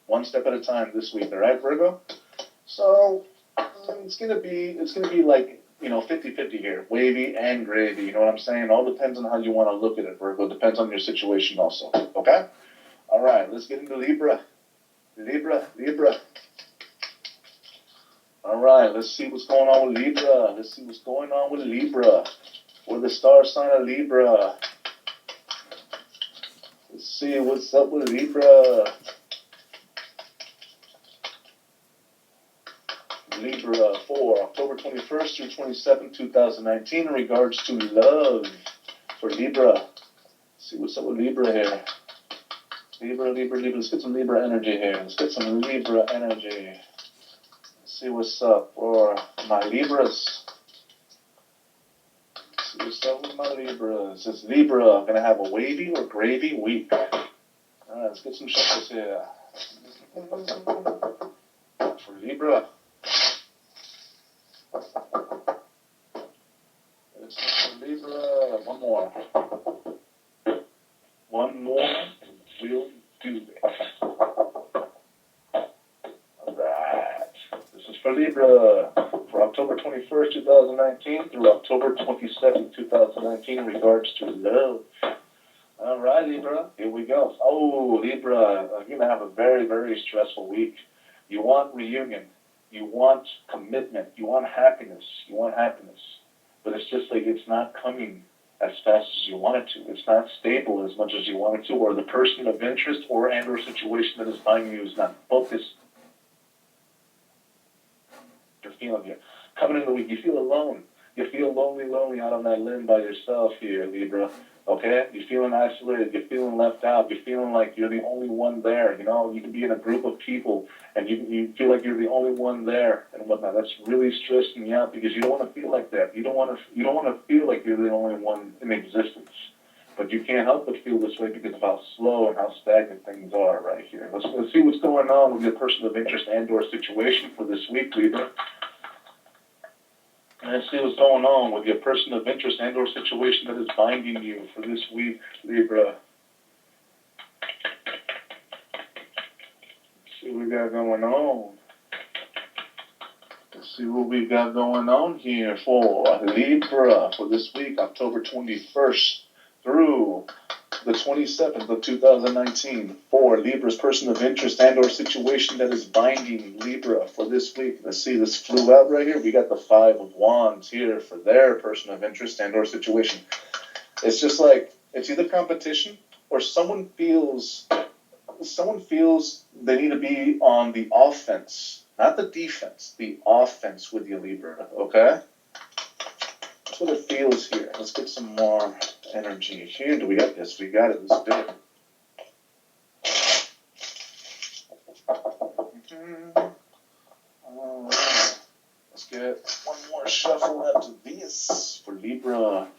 One step at a time this week, all right, Virgo? So it's gonna be like 50-50 here, wavy and gravy. You know what I'm saying? All depends on how you want to look at it, Virgo. Depends on your situation also. Okay? All right, let's get into Libra. Libra. All right, let's see what's going on with Libra. We're the star sign of Libra. Let's see what's up with Libra. Libra for October 21st through 27th, 2019 in regards to love for Libra. Let's see what's up with Libra here. Libra. Let's get some Libra energy here. Let's see what's up for my Libras. It's Libra going to have a wavy or gravy week. All right, let's get some shuffles here. For Libra. Libra, one more will do it. Alright, this is for Libra, for October 21st, 2019 through October 22nd, 2019 in regards to love. Alright, Libra, here we go. Oh, Libra, you're going to have a very, very stressful week. You want reunion. You want commitment. You want happiness. But it's just like it's not coming as fast as you want it to. It's not stable as much as you want it to, or the person of interest or situation that is buying you is not focused. You're feeling here. Coming in the week, you feel alone. You feel lonely out on that limb by yourself here, Libra. Okay? You're feeling isolated. You're feeling left out. You're feeling like you're the only one there. You know, you can be in a group of people and you feel like you're the only one there and whatnot. That's really stressing you out because you don't want to feel like that. You don't want to feel like you're the only one in existence. But you can't help but feel this way because of how slow and how stagnant things are right here. Let's see what's going on with your person of interest and/or situation for this week, Libra. Let's see what's going on with your person of interest and/or situation that is binding you for this week, Libra. Let's see what we got going on. Let's see what we got going on here for Libra for this week, October 21st through the 27th of 2019 for Libra's person of interest and/or situation that is binding Libra for this week. Let's see, this flew out right here. We got the 5 of Wands here for their person of interest and/or situation. It's just like it's either competition or someone feels they need to be on the offense, not the defense, the offense with you, Libra. Okay, that's what it feels here. Let's get some more energy here. Do we got this? We got it. Let's do it. All right. Let's get one more shuffle after this for Libra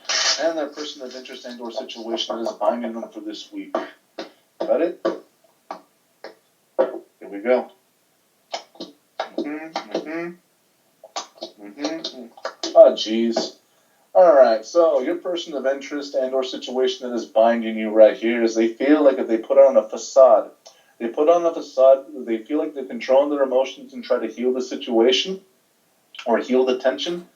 and their person of interest and/or situation that is binding them for this week. Got it? Here we go. Oh, geez. All right, so your person of interest and/or situation that is binding you right here is they feel like if they put on a facade, they feel like they're controlling their emotions and try to heal the situation or heal the tension.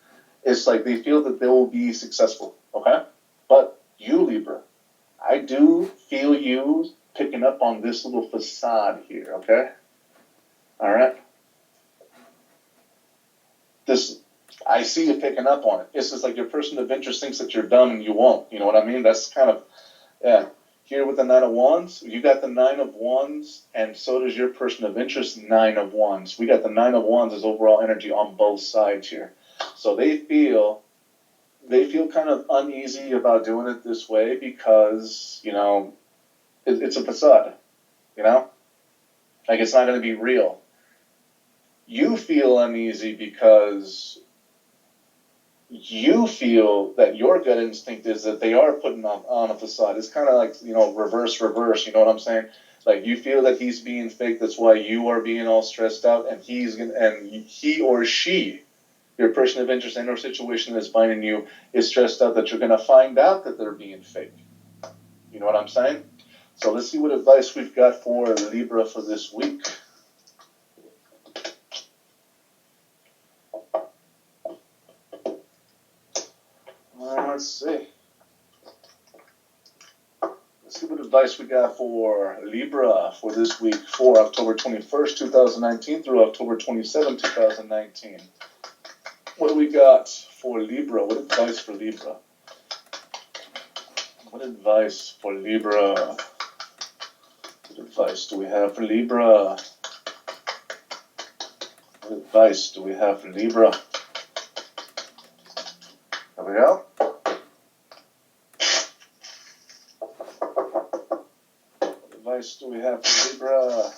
It's like they feel that they will be successful, okay? But you, Libra, I do feel you picking up on this little facade here, okay? All right? I see you picking up on it. It's just like your person of interest thinks that you're dumb and you won't. You know what I mean? That's kind of, yeah. Here with the 9 of Wands, you got the 9 of Wands, and so does your person of interest, 9 of Wands. We got the 9 of Wands as overall energy on both sides here. So they feel kind of uneasy about doing it this way because, you know, it's a facade, you know? Like it's not going to be real. You feel uneasy because you feel that your gut instinct is that they are putting on a facade. It's kind of like, reverse, you know what I'm saying? Like, you feel that he's being fake, that's why you are being all stressed out, and he or she, your person of interest and or situation that's binding you, is stressed out that you're going to find out that they're being fake. You know what I'm saying? So let's see what advice we've got for Libra for this week. Let's see. Let's see what advice we got for Libra for this week, for October 21st, 2019 through October 27th, 2019. What do we got for Libra? What advice for Libra? What advice for Libra? What advice do we have for Libra? What advice do we have for Libra? There we go. What advice do we have for Libra?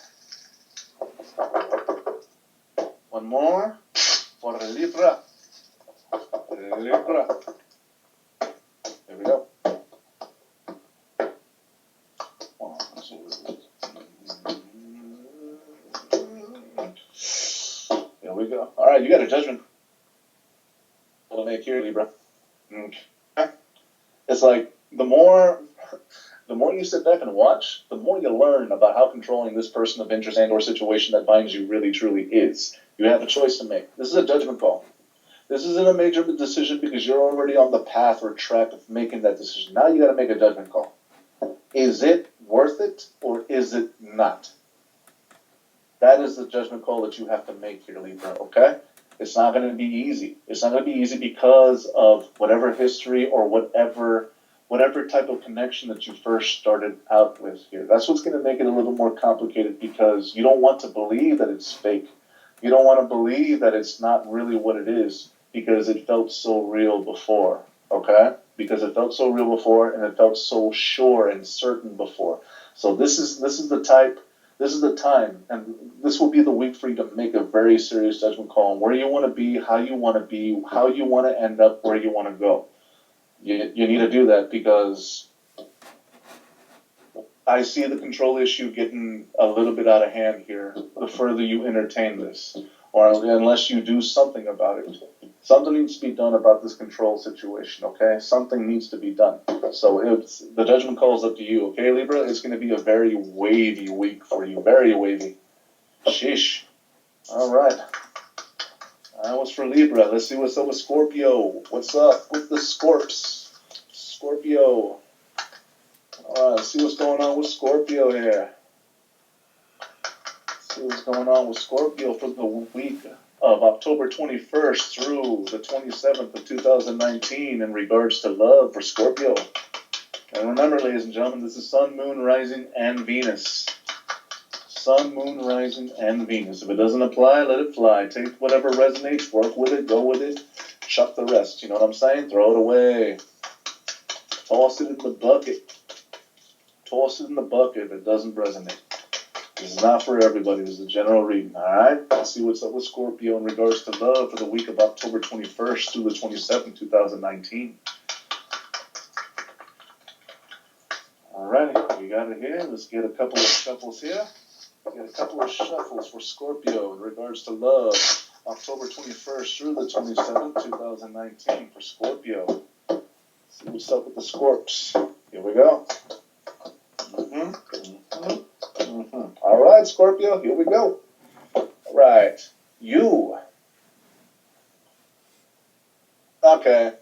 One more for Libra. Libra. There we go. There we go. All right, you got a judgment to make here, Libra. Okay. It's like the more you sit back and watch, the more you learn about how controlling this person of interest and or situation that binds you really truly is. You have a choice to make. This is a judgment call. This isn't a major decision because you're already on the path or track of making that decision. Now you got to make a judgment call. Is it worth it or is it not? That is the judgment call that you have to make here, Libra, okay? It's not going to be easy. It's not going to be easy because of whatever history or whatever type of connection that you first started out with here. That's what's going to make it a little more complicated because you don't want to believe that it's fake. You don't want to believe that it's not really what it is because it felt so real before, okay? Because it felt so real before and it felt so sure and certain before. So this is the time, and this will be the week for you to make a very serious judgment call on where you want to be, how you want to end up, where you want to go. You need to do that because I see the control issue getting a little bit out of hand here the further you entertain this, or unless you do something about it. Something needs to be done about this control situation, okay? Something needs to be done. So the judgment call is up to you, okay, Libra? It's going to be a very wavy week for you, very wavy. Sheesh. All right. That was for Libra. Let's see what's up with Scorpio. What's up with the Scorps? Scorpio. All right, let's see what's going on with Scorpio here. Let's see what's going on with Scorpio for the week of October 21st through the 27th of 2019 in regards to love for Scorpio. And remember, ladies and gentlemen, this is Sun, Moon, Rising, and Venus. Sun, Moon, Rising, and Venus. If it doesn't apply, let it fly. Take whatever resonates, work with it, go with it, chuck the rest. You know what I'm saying? Throw it away. Toss it in the bucket. Toss it in the bucket if it doesn't resonate. This is not for everybody. This is a general reading, all right? Let's see what's up with Scorpio in regards to love for the week of October 21st through the 27th, 2019. All righty, we got it here. Let's get a couple of shuffles here. Get a couple of shuffles for Scorpio in regards to love, October 21st through the 27th, 2019 for Scorpio. Let's see what's up with the Scorps. Here we go. All right, Scorpio, here we go. All right, you. Okay.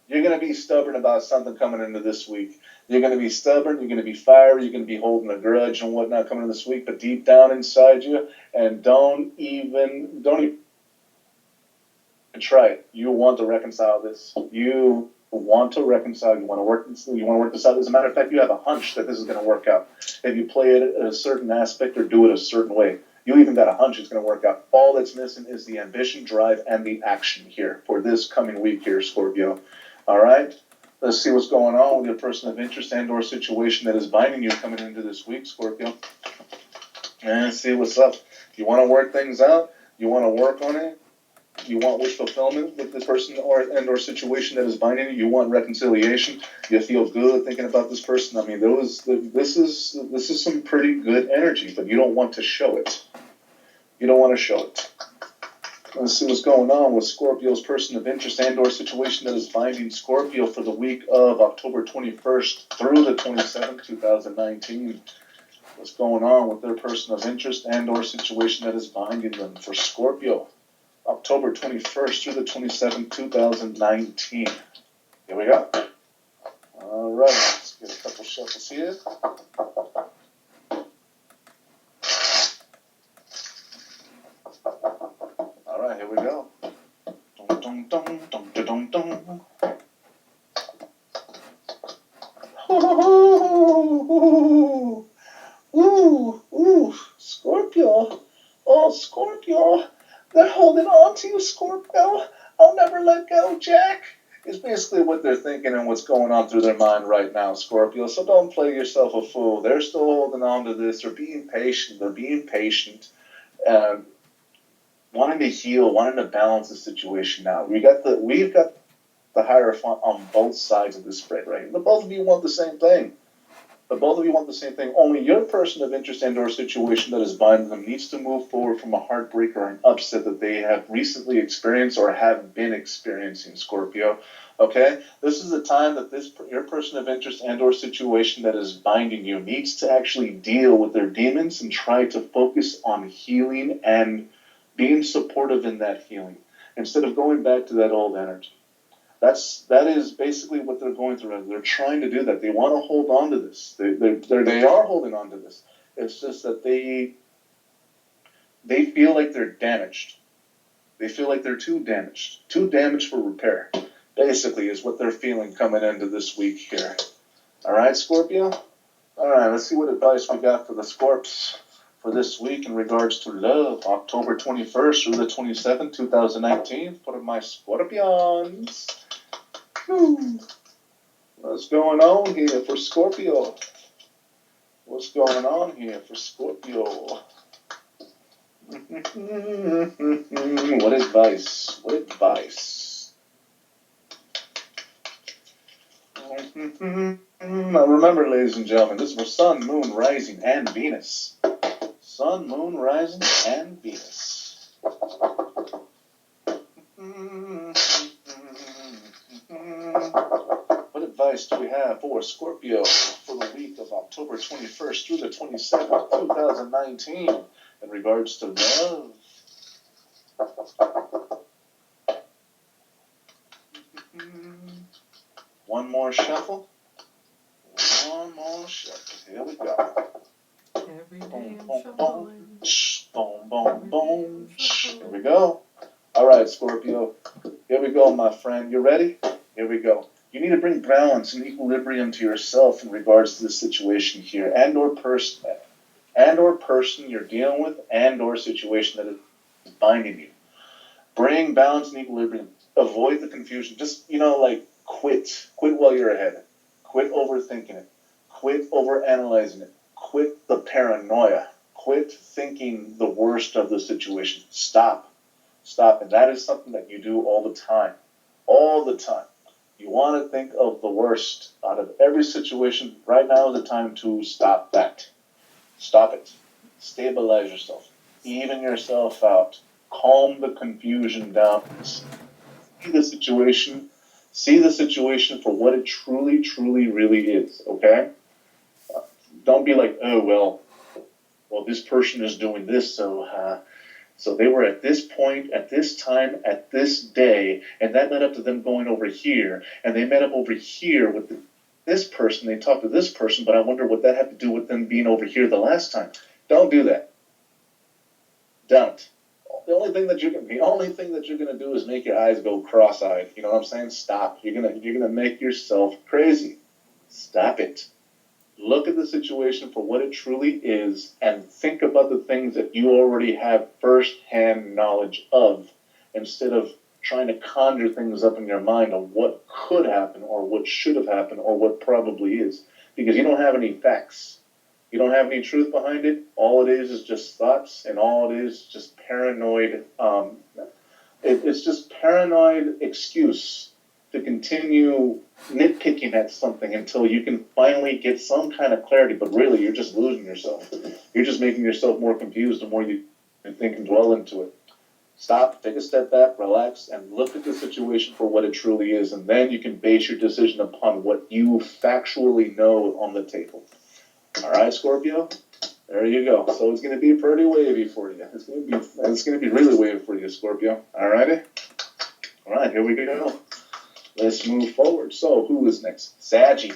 You're going to be stubborn about something coming into this week. You're going to be stubborn, you're going to be fiery, you're going to be holding a grudge and whatnot coming into this week, but deep down inside you, and don't even try it. You want to reconcile this. You want to reconcile. You want to work this out. As a matter of fact, you have a hunch that this is going to work out. If you play it at a certain aspect or do it a certain way, you even got a hunch it's going to work out. All that's missing is the ambition, drive, and the action here for this coming week here, Scorpio. All right? Let's see what's going on with your person of interest and or situation that is binding you coming into this week, Scorpio. And see what's up. You want to work things out? You want to work on it? You want wish fulfillment with this person or situation that is binding you. You want reconciliation. You feel good thinking about this person. I mean, this is some pretty good energy, but you don't want to show it. You don't want to show it. Let's see what's going on with Scorpio's person of interest and or situation that is binding Scorpio for the week of October 21st through the 27th, 2019. What's going on with their person of interest and or situation that is binding them for Scorpio, October 21st through the 27th, 2019. Here we go. All right, let's get a couple shuffles here. All right, here we go. Dum, dum, dum, dum, dum, dum. Ooh, Scorpio. Oh, Scorpio. They're holding on to you, Scorpio. I'll never let go, Jack. Is basically what they're thinking and what's going on through their mind right now, Scorpio. So don't play yourself a fool. They're still holding on to this. They're being patient. Wanting to heal, wanting to balance the situation now. We've got the Hierophant on both sides of this spread, right? The both of you want the same thing. Only your person of interest and or situation that is binding them needs to move forward from a heartbreak or an upset that they have recently experienced or have been experiencing, Scorpio. Okay? This is the time that your person of interest and or situation that is binding you needs to actually deal with their demons and try to focus on healing and being supportive in that healing instead of going back to that old energy. That is basically what they're going through. They're trying to do that. They want to hold on to this. They are holding on to this. It's just that they feel like they're damaged. They feel like they're too damaged for repair. Basically, is what they're feeling coming into this week here. All right, Scorpio. All right, let's see what advice we got for the Scorps for this week in regards to love, October 21st through the 27th, 2019, for my Scorpions. What's going on here for Scorpio? What advice? Now remember, ladies and gentlemen, this is for Sun, Moon, Rising, and Venus. Sun, Moon, Rising, and Venus. What advice do we have for Scorpio for the week of October 21st through the 27th, 2019 in regards to love? One more shuffle. Here we go. Every day I'm shuffling. Boom, boom, boom. Here we go. All right, Scorpio. Here we go, my friend. You ready? Here we go. You need to bring balance and equilibrium to yourself in regards to this situation here, and or person you're dealing with, and or situation that is binding you. Bring balance and equilibrium. Avoid the confusion. Just, quit. Quit while you're ahead. Quit overthinking it. Quit overanalyzing it. Quit the paranoia. Quit thinking the worst of the situation. Stop. And that is something that you do all the time. All the time. You want to think of the worst out of every situation. Right now is the time to stop that. Stop it. Stabilize yourself. Even yourself out. Calm the confusion down. See the situation for what it truly, truly, really is, okay? Don't be like, oh, well, this person is doing this, so they were at this point, at this time, at this day, and that led up to them going over here, and they met up over here with this person, they talked to this person, but I wonder what that had to do with them being over here the last time. Don't do that. Don't. The only thing that you're gonna do is make your eyes go cross-eyed. You know what I'm saying? Stop. You're gonna make yourself crazy. Stop it. Look at the situation for what it truly is and think about the things that you already have first-hand knowledge of instead of trying to conjure things up in your mind of what could happen or what should have happened or what probably is. Because you don't have any facts. You don't have any truth behind it. All it is just thoughts, and all it is just paranoid It's just paranoid excuse to continue nitpicking at something until you can finally get some kind of clarity. But really, you're just losing yourself. You're just making yourself more confused the more you think and dwell into it. Stop, take a step back, relax, and look at the situation for what it truly is, and then you can base your decision upon what you factually know on the table. All right, Scorpio? There you go. So it's going to be pretty wavy for you. It's going to be really wavy for you, Scorpio. All righty? All right, here we go. Let's move forward. So who is next? Saggy.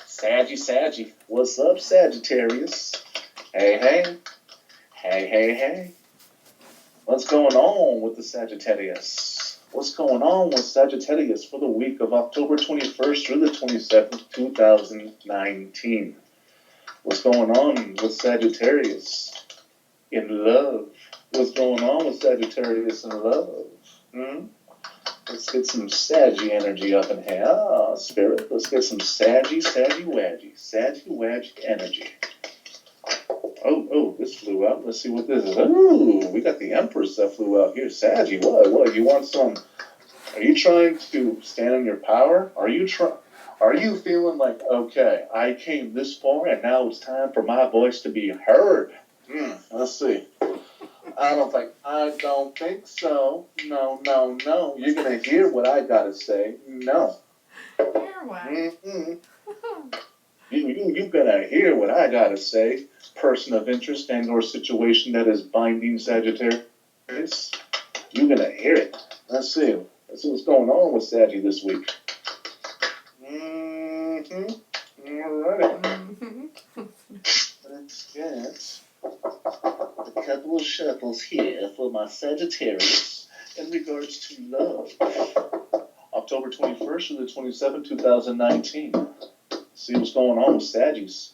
Saggy. What's up, Sagittarius? Hey, hey. Hey. What's going on with the Sagittarius? What's going on with Sagittarius for the week of October 21st through the 27th, 2019? What's going on with Sagittarius in love? What's going on with Sagittarius in love? Let's get some Saggy energy up in here. Ah, Spirit, let's get some Saggy Waggy energy. Oh, this flew out. Let's see what this is. Ooh, we got the Empress that flew out here. Saggy, what? You want some? Are you trying to stand in your power? Are you feeling like, okay, I came this far and now it's time for my voice to be heard? Let's see. I don't think so. No. You're going to hear what I got to say. No. Hear what? You gotta hear what I gotta say. Person of interest and or situation that is binding Sagittarius. You gonna hear it. Let's see what's going on with Saggy this week. Alright. Let's get a couple of shuffles here for my Sagittarius in regards to love. October 21st to the 27th, 2019. See what's going on with Saggies.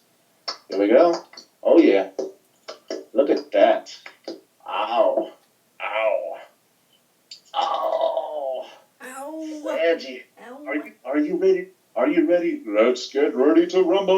Here we go. Oh, yeah. Look at that. Ow. Saggy. Are you ready? Are you ready? Let's get ready to rumble,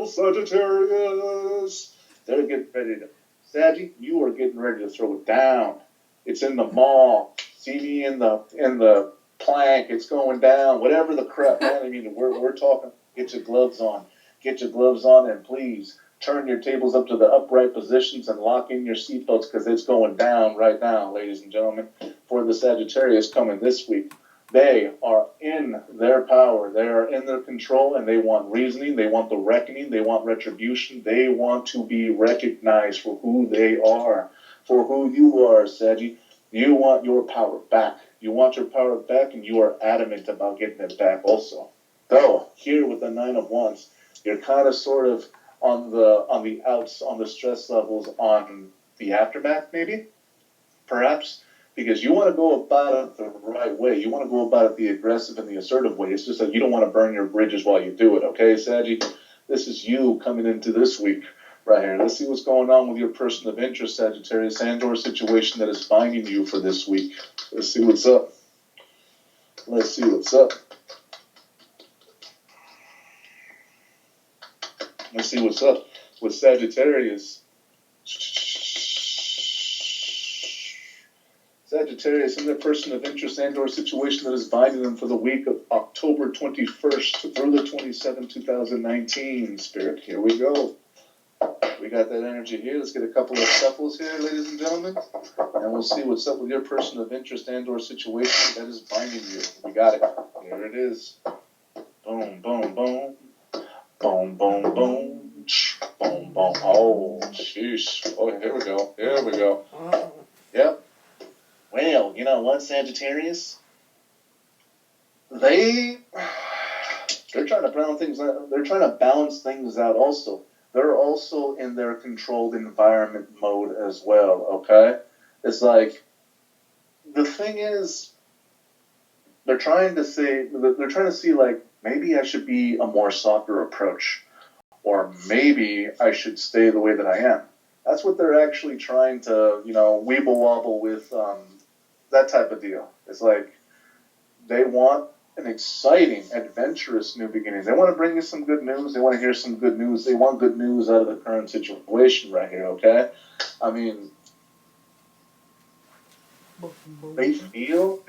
Sagittarius. They're getting ready to. Saggy, you are getting ready to throw it down. It's in the mall. See me in the plank, it's going down, whatever the crap, man. I mean, we're talking, get your gloves on, and please turn your tables up to the upright positions and lock in your seatbelts because it's going down right now, ladies and gentlemen, for the Sagittarius coming this week. They are in their power, they are in their control, and they want reasoning, they want the reckoning, they want retribution, they want to be recognized for who they are, for who you are, Saggy. You want your power back. You want your power back, and you are adamant about getting it back also. Though, here with the Nine of Wands, you're kind of sort of on the outs, on the stress levels, on the aftermath, maybe, perhaps, because you want to go about it the right way. You want to go about it the aggressive and the assertive way. It's just that you don't want to burn your bridges while you do it, okay, Saggy? This is you coming into this week. Right here. Let's see what's going on with your person of interest, Sagittarius, and or situation that is binding you for this week. Let's see what's up. Let's see what's up with Sagittarius. Sagittarius and their person of interest and or situation that is binding them for the week of October 21st through the 27th, 2019. Spirit, here we go. We got that energy here. Let's get a couple of shuffles here, ladies and gentlemen, and we'll see what's up with your person of interest and or situation that is binding you. We got it. Here it is. Boom, boom, boom. Boom, boom, boom. Boom, boom. Oh, sheesh. Oh, here we go. Yep. Well, you know what, Sagittarius? They're trying to balance things out. They're trying to balance things out also. They're also in their controlled environment mode as well, okay? It's like, the thing is, they're trying to see, like, maybe I should be a more softer approach, or maybe I should stay the way that I am. That's what they're actually trying to, weeble wobble with, that type of deal. It's like, they want an exciting, adventurous new beginning. They want to bring you some good news. They want to hear some good news. They want good news out of the current situation right here, okay? I mean, they feel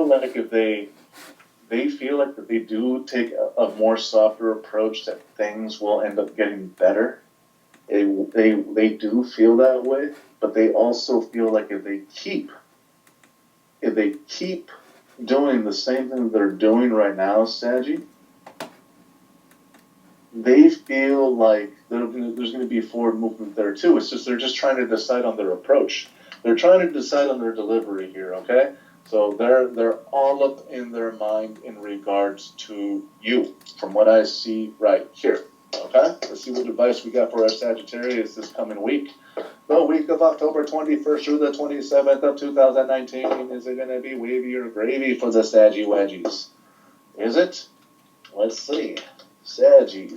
like if they do take a more softer approach, that things will end up getting better. They do feel that way, but they also feel like if they keep doing the same thing they're doing right now, Saji, they feel like there's going to be forward movement there too. It's just they're just trying to decide on their approach. They're trying to decide on their delivery here, okay? So they're all up in their mind in regards to you, from what I see right here. Okay? Let's see what advice we got for our Sagittarius this coming week. The week of October 21st through the 27th of 2019. Is it going to be wavy or gravy for the Saggy Wedgies? Is it? Let's see. Saggy.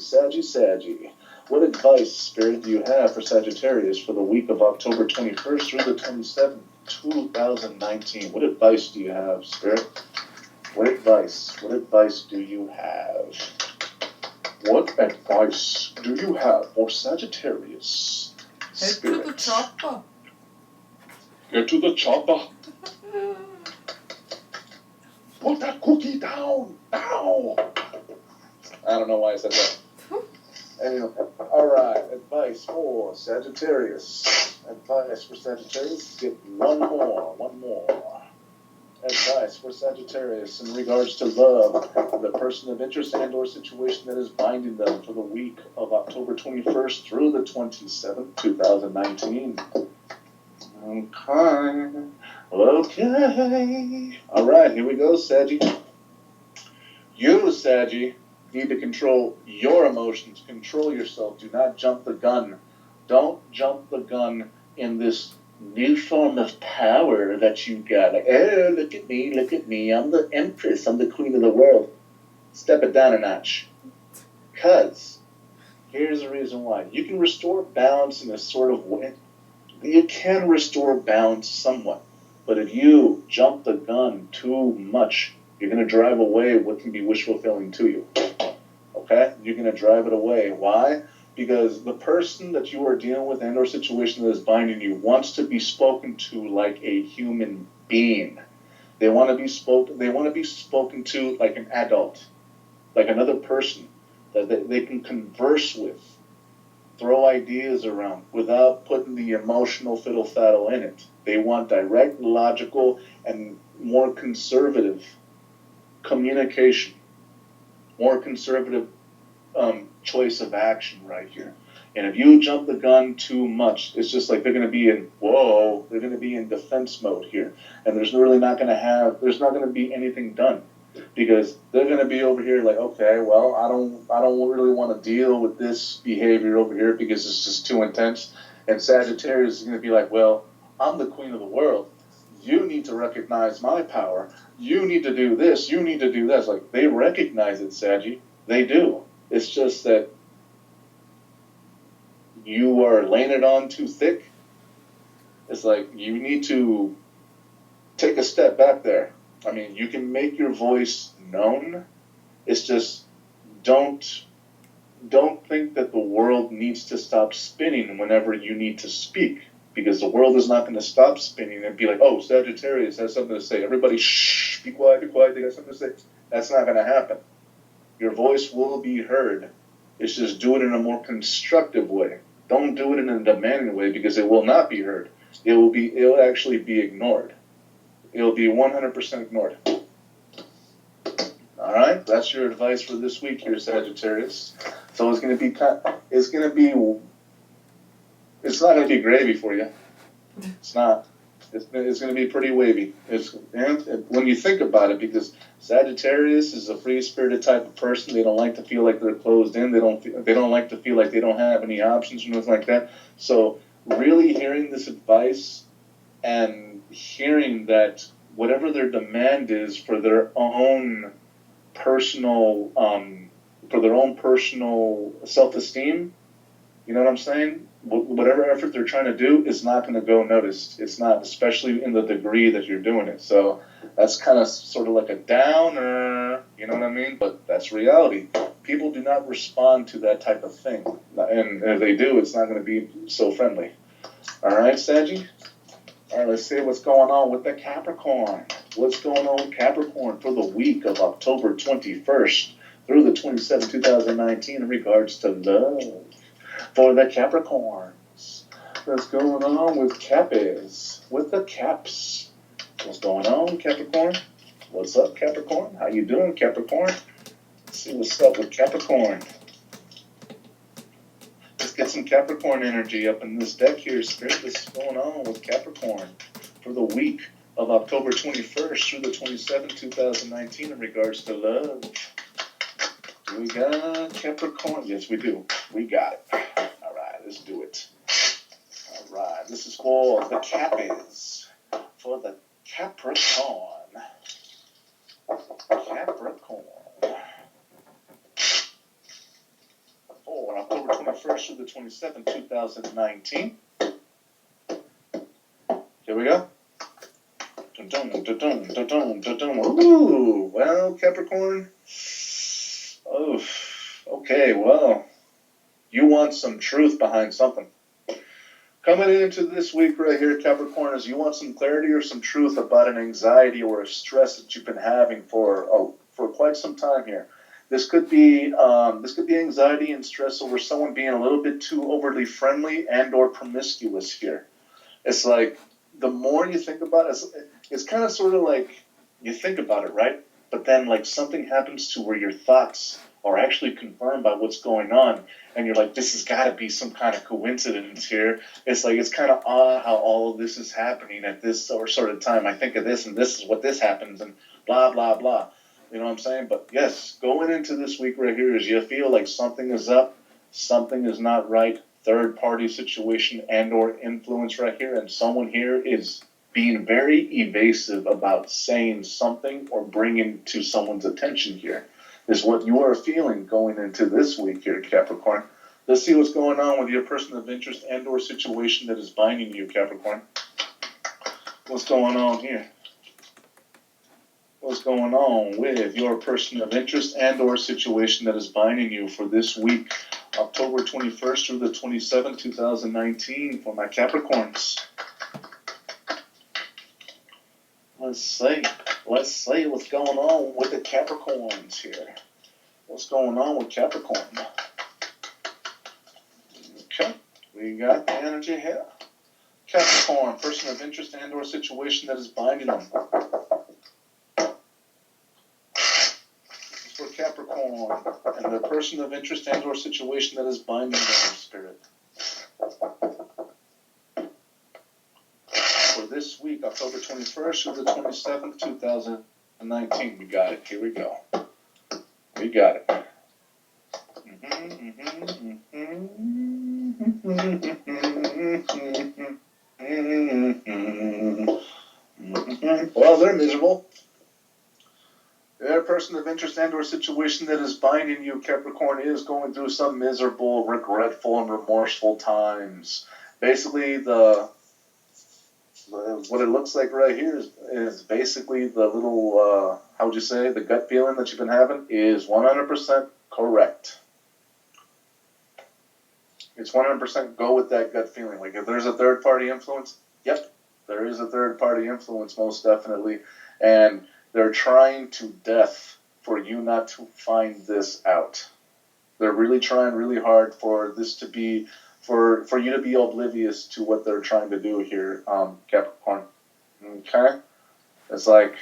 What advice, Spirit, do you have for Sagittarius for the week of October 21st through the 27th, 2019? What advice do you have, Spirit? What advice do you have? What advice do you have for Sagittarius? Spirit. Head to the chopper. Get to the chopper. Put that cookie down now. I don't know why I said that. Anyway, all right. Advice for Sagittarius. Get one more. Advice for Sagittarius in regards to love, the person of interest and/or situation that is binding them for the week of October 21st through the 27th, 2019. Okay. All right, here we go, Saggy. You, Saggy, need to control your emotions. Control yourself. Do not jump the gun. Don't jump the gun in this new form of power that you got. Like, oh, look at me. I'm the empress. I'm the queen of the world. Step it down a notch. Because here's the reason why. You can restore balance in a sort of way. You can restore balance somewhat. But if you jump the gun too much, you're going to drive away what can be wish fulfilling to you. Okay? You're going to drive it away. Why? Because the person that you are dealing with and or situation that is binding you wants to be spoken to like a human being. They want to be spoken to like an adult, like another person that they can converse with, throw ideas around without putting the emotional fiddle-faddle in it. They want direct, logical, and more conservative communication, more conservative choice of action right here. And if you jump the gun too much, it's just like they're going to be in defense mode here. And there's not going to be anything done. Because they're going to be over here like, okay, well, I don't really want to deal with this behavior over here because it's just too intense. And Sagittarius is going to be like, well, I'm the queen of the world. You need to recognize my power. You need to do this. You need to do that. It's like they recognize it, Saggy. They do. It's just that you are laying it on too thick. It's like you need to take a step back there. I mean, you can make your voice known. It's just don't think that the world needs to stop spinning whenever you need to speak, because the world is not going to stop spinning and be like, oh, Sagittarius has something to say. Everybody, shh, be quiet, they got something to say. That's not going to happen. Your voice will be heard. It's just do it in a more constructive way. Don't do it in a demanding way, because it will not be heard. It will actually be ignored. It'll be 100% ignored. All right, that's your advice for this week here, Sagittarius. So it's not going to be gravy for you. It's not. It's going to be pretty wavy. And when you think about it, because Sagittarius is a free-spirited type of person. They don't like to feel like they're closed in. They don't like to feel like they don't have any options or anything like that. So really hearing this advice and hearing that whatever their demand is for their own personal self-esteem, you know what I'm saying? Whatever effort they're trying to do is not going to go noticed. It's not, especially in the degree that you're doing it. So that's kind of sort of like a downer, you know what I mean? But that's reality. People do not respond to that type of thing. And if they do, it's not going to be so friendly. All right, Saggy? All All right, let's see what's going on with the Capricorn. What's going on with Capricorn for the week of October 21st through the 27th, 2019 in regards to love for the Capricorns. What's going on with Cappies, with the Caps? What's going on, Capricorn? What's up, Capricorn? How you doing, Capricorn? Let's see what's up with Capricorn. Let's get some Capricorn energy up in this deck here, Spirit. What's going on with Capricorn for the week of October 21st through the 27th, 2019 in regards to love? Do we got Capricorn? Yes, we do. We got it. All right, let's do it. All right, this is for the Cappies, for the Capricorn. Capricorn. For October 21st through the 27th, 2019. Here we go. Ooh, well, Capricorn. Oh, okay, well, you want some truth behind something. Coming into this week right here, Capricorn, is you want some clarity or some truth about an anxiety or a stress that you've been having for quite some time here. This could be anxiety and stress over someone being a little bit too overly friendly and or promiscuous here. It's like the more you think about it, it's kind of sort of like you think about it, right? But then like something happens to where your thoughts are actually confirmed by what's going on, and you're like, this has got to be some kind of coincidence here. It's like it's kind of odd how all of this is happening at this sort of time. I think of this, and this is what this happens, and blah blah blah. You know what I'm saying? But yes, going into this week right here is you feel like something is up, something is not right, third party situation and or influence right here, and someone here is being very evasive about saying something or bringing to someone's attention here is what you are feeling going into this week here, Capricorn. Let's see what's going on with your person of interest and or situation that is binding you, Capricorn. What's going on here? What's going on with your person of interest and or situation that is binding you for this week, October 21st through the 27th, 2019 for my Capricorns? Let's see what's going on with the Capricorns here. What's going on with Capricorn? Okay, we got the energy here. Capricorn, person of interest and or situation that is binding them. For Capricorn and the person of interest and or situation that is binding them, Spirit. For this week, October 21st through the 27th, 2019. We got it. Here we go. We got it. Well, they're miserable. Their person of interest and or situation that is binding you, Capricorn, is going through some miserable, regretful, and remorseful times. Basically, what it looks like right here is basically the little, how would you say, the gut feeling that you've been having is 100% correct. It's 100% go with that gut feeling. Like if there's a third party influence, yep, there is a third party influence, most definitely. And they're trying to death for you not to find this out. They're really trying really hard for this to be, for you to be oblivious to what they're trying to do here, Capricorn. Okay? It's like,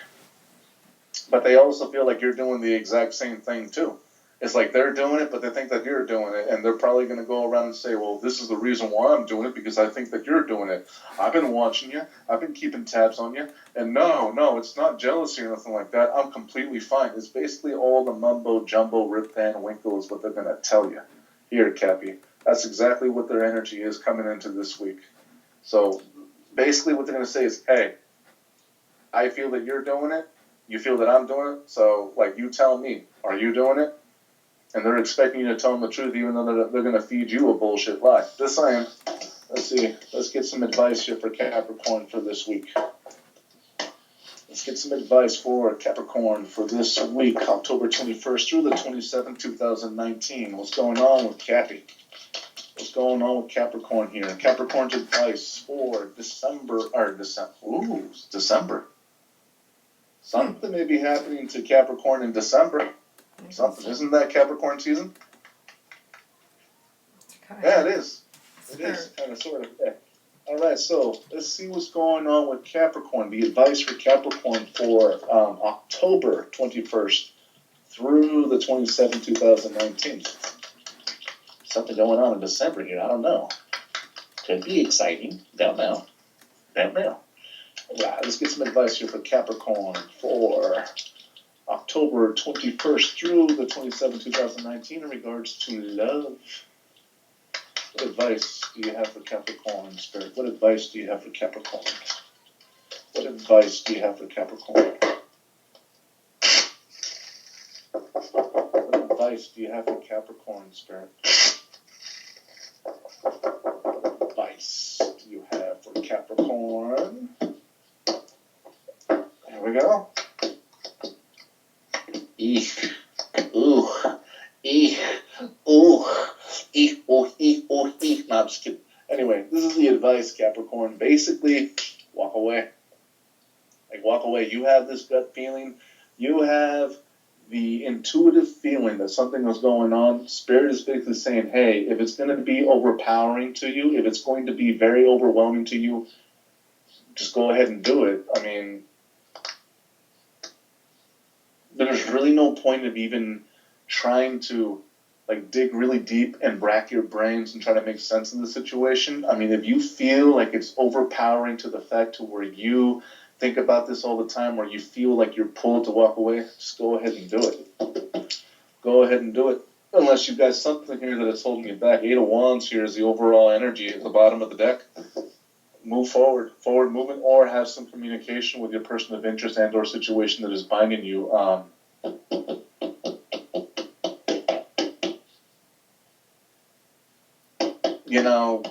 but they also feel like you're doing the exact same thing too. It's like they're doing it, but they think that you're doing it, and they're probably going to go around and say, well, this is the reason why I'm doing it, because I think that you're doing it. I've been watching you. I've been keeping tabs on you. And no, it's not jealousy or nothing like that. I'm completely fine. It's basically all the mumbo jumbo, rip van winkle is what they're going to tell you. Here, Cappy. That's exactly what their energy is coming into this week. So basically what they're going to say is, hey, I feel that you're doing it. You feel that I'm doing it. So, like, you tell me, are you doing it? And they're expecting you to tell them the truth, even though they're going to feed you a bullshit lie. Just saying. Let's see. Let's get some advice here for Capricorn for this week. Let's get some advice for Capricorn for this week, October 21st through the 27th, 2019. What's going on with Cappy? What's going on with Capricorn here. Capricorn's advice for December. Something may be happening to Capricorn in December. Something. Isn't that Capricorn season? Yeah, it is. It is, kind of, sort of. Yeah. All right, so let's see what's going on with Capricorn. The advice for Capricorn for October 21st through the 27th, 2019. Something going on in December here. I don't know. Could be exciting. Don't know. Yeah, let's get some advice here for Capricorn for October 21st through the 27th, 2019 in regards to love. What advice do you have for Capricorn, Spirit? What advice do you have for Capricorn? What advice do you have for Capricorn? What advice do you have for Capricorn, Spirit? What advice do you have for Capricorn? Here we go. Eek. Ooh. Eek. Ooh. Eek. Ooh. Eek. Ooh. Eek. No, I'm just kidding. Anyway, this is the advice, Capricorn. Basically, walk away. Like, walk away. You have this gut feeling. You have the intuitive feeling that something is going on. Spirit is basically saying, hey, if it's going to be overpowering to you, if it's going to be very overwhelming to you, just go ahead and do it. I mean, there's really no point of even trying to like dig really deep and rack your brains and try to make sense of the situation. I mean, if you feel like it's overpowering to the fact to where you think about this all the time, where you feel like you're pulled to walk away, just go ahead and do it. Go ahead and do it. Unless you've got something here that is holding you back. 8 of Wands here is the overall energy at the bottom of the deck. Move forward movement, or have some communication with your person of interest and or situation that is binding you. You know,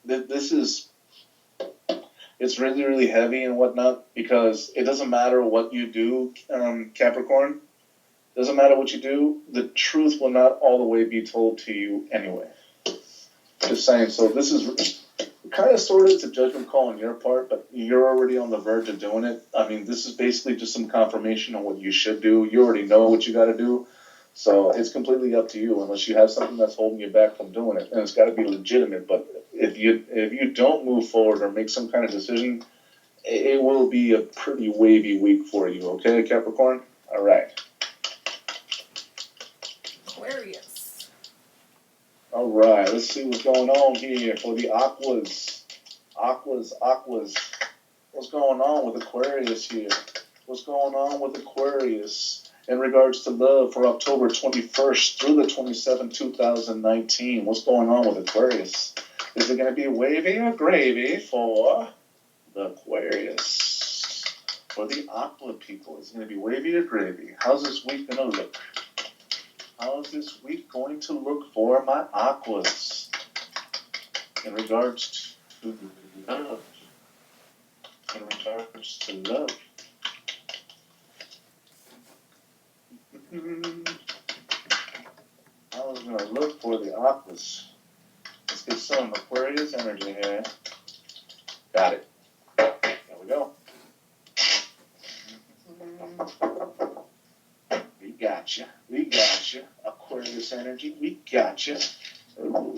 this is, it's really, really heavy and whatnot, because it doesn't matter what you do, Capricorn. Doesn't matter what you do, the truth will not all the way be told to you anyway. Just saying. So this is kind of sort of, it's a judgment call on your part, but you're already on the verge of doing it. I mean, this is basically just some confirmation on what you should do. You already know what you got to do. So it's completely up to you, unless you have something that's holding you back from doing it. And it's got to be legitimate. But if you don't move forward or make some kind of decision, it will be a pretty wavy week for you. Okay, Capricorn? All right. Aquarius. All right, let's see what's going on here for the Aquas. Aquas. What's going on with Aquarius here? What's going on with Aquarius in regards to love for October 21st through the 27th, 2019? What's going on with Aquarius? Is it going to be wavy or gravy for the Aquarius? For the Aqua people, is it going to be wavy or gravy? How's this week going to look? How's this week going to look for my Aquas in regards to love? In regards to love. How's it going to look for the Aquas? Let's get some Aquarius energy here. Got it. There we go. We got you. Aquarius energy, we got you. Ooh,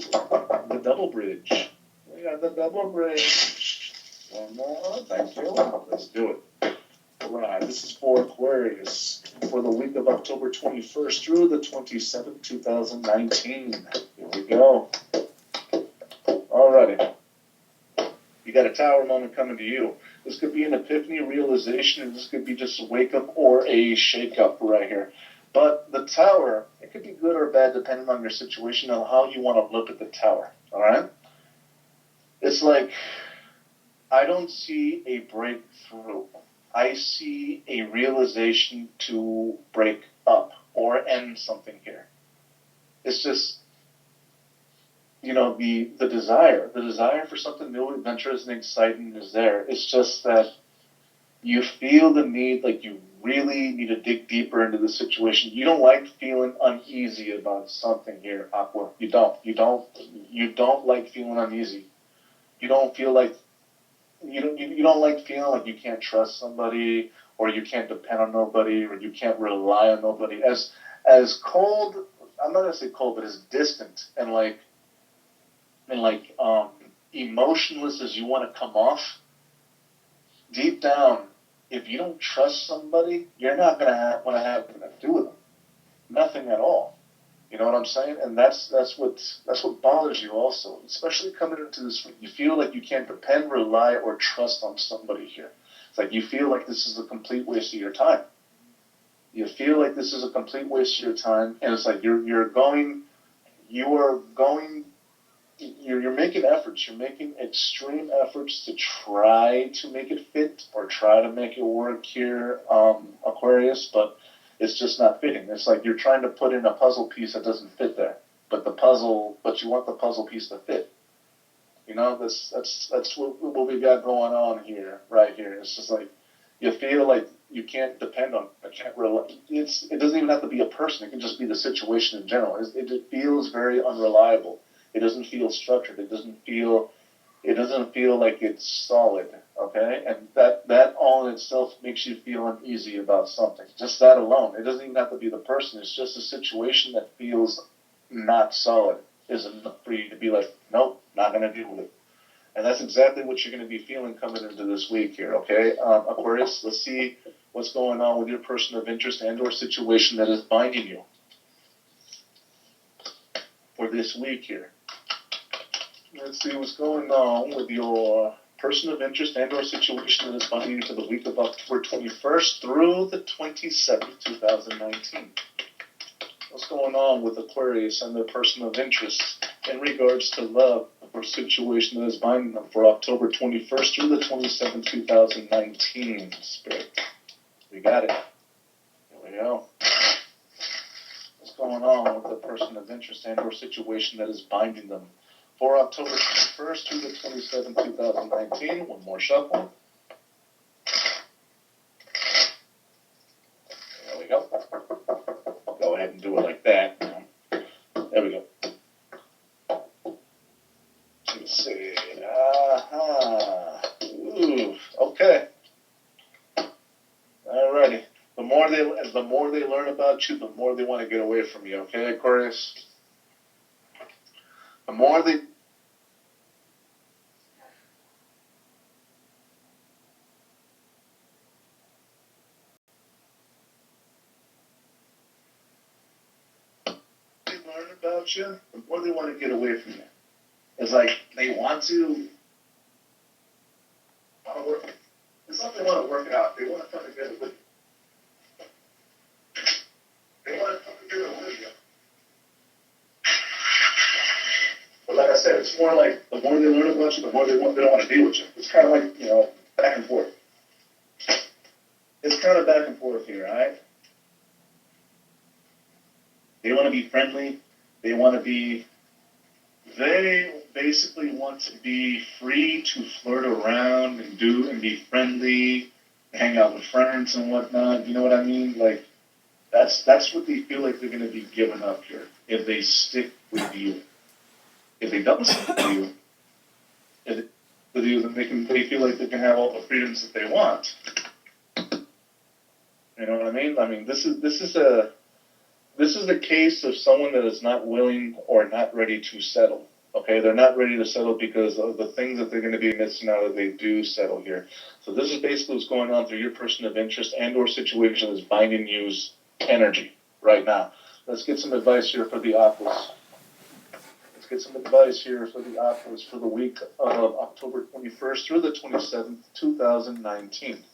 the double bridge. We got the double bridge. One more, thank you. Let's do it. All right, this is for Aquarius for the week of October 21st through the 27th, 2019. Here we go. Alrighty. You got a tower moment coming to you. This could be an epiphany, realization, and this could be just a wake up or a shake up right here. But the tower, it could be good or bad depending on your situation and how you want to look at the tower. Alright? It's like, I don't see a breakthrough. I see a realization to break up or end something here. It's just, you know, the desire for something new, adventurous, and exciting is there. It's just that you feel the need, like you really need to dig deeper into the situation. You don't like feeling uneasy about something here, Aqua. You don't. You don't like feeling uneasy. You don't feel like you don't like feeling like you can't trust somebody, or you can't depend on nobody, or you can't rely on nobody. As cold, I'm not gonna say cold, but as distant and like emotionless as you want to come off, deep down, if you don't trust somebody, you're not gonna want to have anything to do with them. Nothing at all. You know what I'm saying? And that's what bothers you also, especially coming into this week. You feel like you can't depend, rely, or trust on somebody here. It's like you feel like this is a complete waste of your time. You feel like this is a complete waste of your time, and it's like you're making efforts. You're making extreme efforts to try to make it fit or try to make it work here, Aquarius, but it's just not fitting. It's like you're trying to put in a puzzle piece that doesn't fit there, but you want the puzzle piece to fit. You know, that's what we got going on here, right here. It's just like you feel like you can't depend on, I can't rely. It doesn't even have to be a person. It can just be the situation in general. It feels very unreliable. It doesn't feel structured. It doesn't feel like it's solid. Okay, and that all in itself makes you feel uneasy about something. Just that alone. It doesn't even have to be the person. It's just a situation that feels not solid is enough for you to be like, nope, not going to deal with it. And that's exactly what you're going to be feeling coming into this week here, okay? Aquarius, let's see what's going on with your person of interest and or situation that is binding you for this week here. Let's see what's going on with your person of interest and or situation that is binding you for the week of October 21st through the 27th, 2019. What's going on with Aquarius and their person of interest in regards to love or situation that is binding them for October 21st through the 27th, 2019, Spirit? We got it. Here we go. What's going on with the person of interest and or situation that is binding them for October 21st through the 27th, 2019? One more shuffle. There we go. I'll go ahead and do it like that. There we go. Let's see. Ooh, okay. Alrighty. The more they learn about you, the more they want to get away from you. Okay, Aquarius? The more they learn about you, the more they want to get away from you. It's like they want to work. It's not they want to work it out. They want to come together with you. They want to come together with you. But like I said, it's more like the more they learn about you, the more they don't want to deal with you. It's kind of like, back and forth. It's kind of back and forth here, all right? They want to be friendly. They basically want to be free to flirt around and be friendly, hang out with friends and whatnot. You know what I mean? Like, that's what they feel like they're going to be giving up here if they stick with you. If they don't stick with you, then they feel like they can have all the freedoms that they want. You know what I mean? I mean, this is the case of someone that is not willing or not ready to settle. Okay, they're not ready to settle because of the things that they're going to be missing out if they do settle here. So this is basically what's going on through your person of interest and or situation that's binding you's energy right now. Let's get some advice here for the Aquas. Let's get some advice here for the Aquas for the week of October 21st through the 27th, 2019.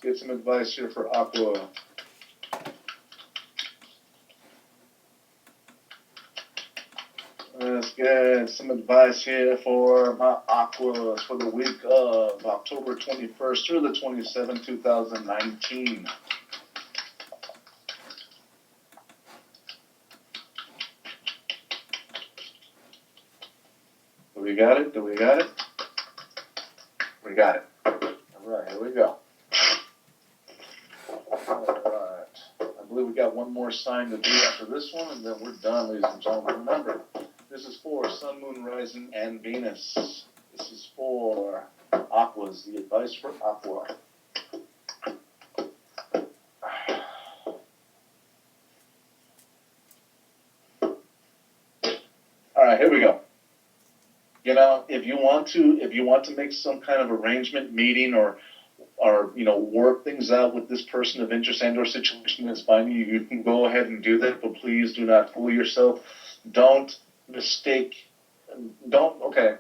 Get some advice here for Aqua. Let's get some advice here for my Aquas for the week of October 21st through the 27th, 2019. we got it? Do we got it? We got it. All right, here we go. All right. I believe we got one more sign to do after this one, and then we're done, ladies and gentlemen. Remember, this is for Sun, Moon, Rising, and Venus. This is for Aquas, the advice for Aqua. All right, here we go. You know, if you want to make some kind of arrangement, meeting, or work things out with this person of interest and or situation that's binding you, you can go ahead and do that. But please do not fool yourself. Don't mistake. Okay.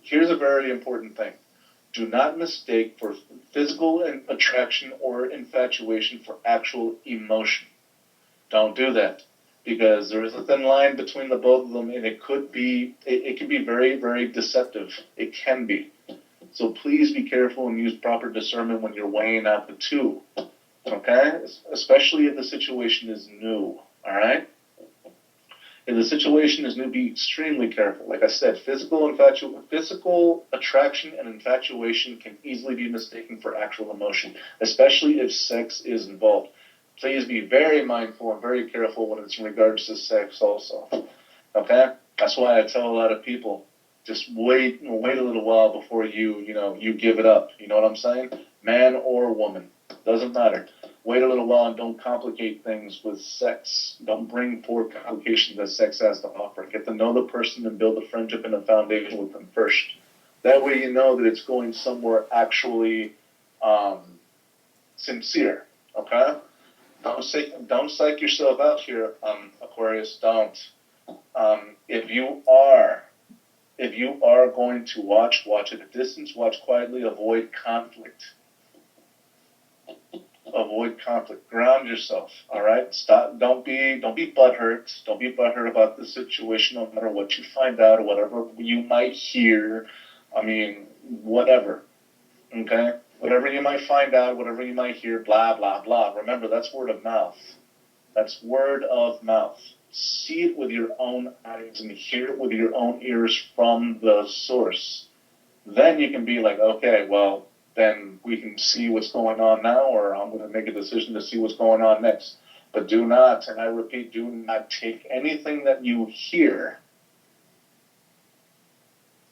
Here's a very important thing. Do not mistake for physical attraction or infatuation for actual emotion. Don't do that, because there is a thin line between the both of them, and it can be very, very deceptive. It can be. So please be careful and use proper discernment when you're weighing out the two. Okay? Especially if the situation is new. All right? If the situation is new, be extremely careful. Like I said, physical attraction and infatuation can easily be mistaken for actual emotion, especially if sex is involved. Please be very mindful and very careful when it's in regards to sex also. Okay? That's why I tell a lot of people, just wait a little while before you give it up. You know what I'm saying? Man or woman. Doesn't matter. Wait a little while and don't complicate things with sex. Don't bring forth complications that sex has to offer. Get to know the person and build a friendship and a foundation with them first. That way you know that it's going somewhere actually sincere. Okay? Don't psych yourself out here, Aquarius. Don't. If you are going to watch at a distance. Watch quietly. Avoid conflict. Avoid conflict. Ground yourself. All right. Stop. Don't be butthurt. Don't be butthurt about the situation, no matter what you find out or whatever you might hear. I mean, whatever. Okay. Whatever you might find out, whatever you might hear, blah blah blah. Remember, that's word of mouth. That's word of mouth. See it with your own eyes and hear it with your own ears from the source. Then you can be like, okay, well, then we can see what's going on now, or I'm going to make a decision to see what's going on next. But do not, and I repeat, do not take anything that you hear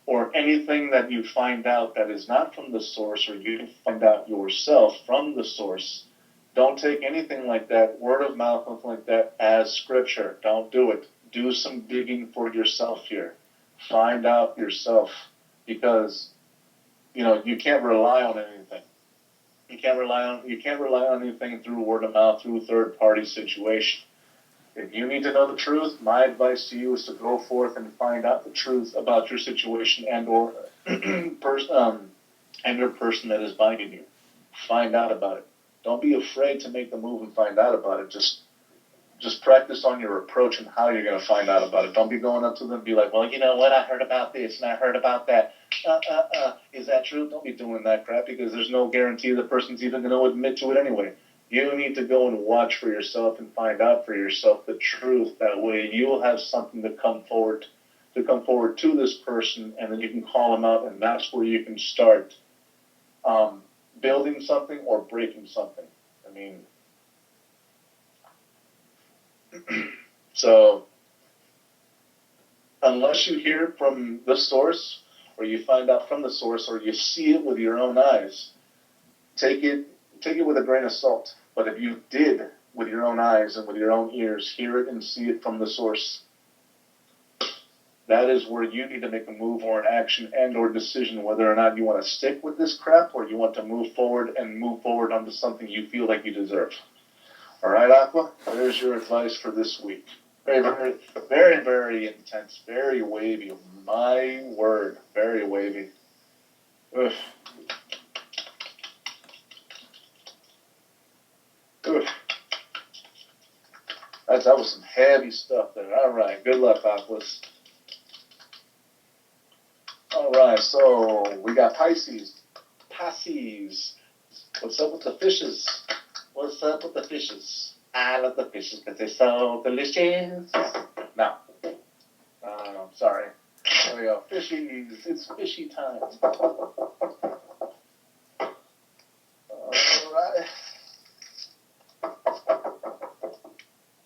or anything that you find out that is not from the source, or you find out yourself from the source. Don't take anything like that, word of mouth, something like that, as scripture. Don't do it. Do some digging for yourself here. Find out yourself, because you can't rely on anything. You can't rely on anything through word of mouth, through third party situation. If you need to know the truth, my advice to you is to go forth and find out the truth about your situation and or person that is binding you. Find out about it. Don't be afraid to make the move and find out about it. Just practice on your approach and how you're going to find out about it. Don't be going up to them and be like, well, you know what, I heard about this and I heard about that. Is that true? Don't be doing that crap, because there's no guarantee the person's even going to admit to it anyway. You need to go and watch for yourself and find out for yourself the truth. That way you'll have something to come forward to this person, and then you can call them out, and that's where you can start building something or breaking something. I mean, so unless you hear from the source, or you find out from the source, or you see it with your own eyes, take it with a grain of salt. But if you did, with your own eyes and with your own ears, hear it and see it from the source, that is where you need to make a move or an action and or decision whether or not you want to stick with this crap, or you want to move forward onto something you feel like you deserve. All right, Aqua? There's your advice for this week. Very, very, very, very intense, very wavy. My word, very wavy. Ugh. Ugh. That was some heavy stuff there. All right, good luck, Aquas. All right, so we got Pisces. What's up with the fishes? What's up with the fishes? I love the fishes because they're so delicious. No. Sorry. There we go. Fishies. It's fishy time. Alright.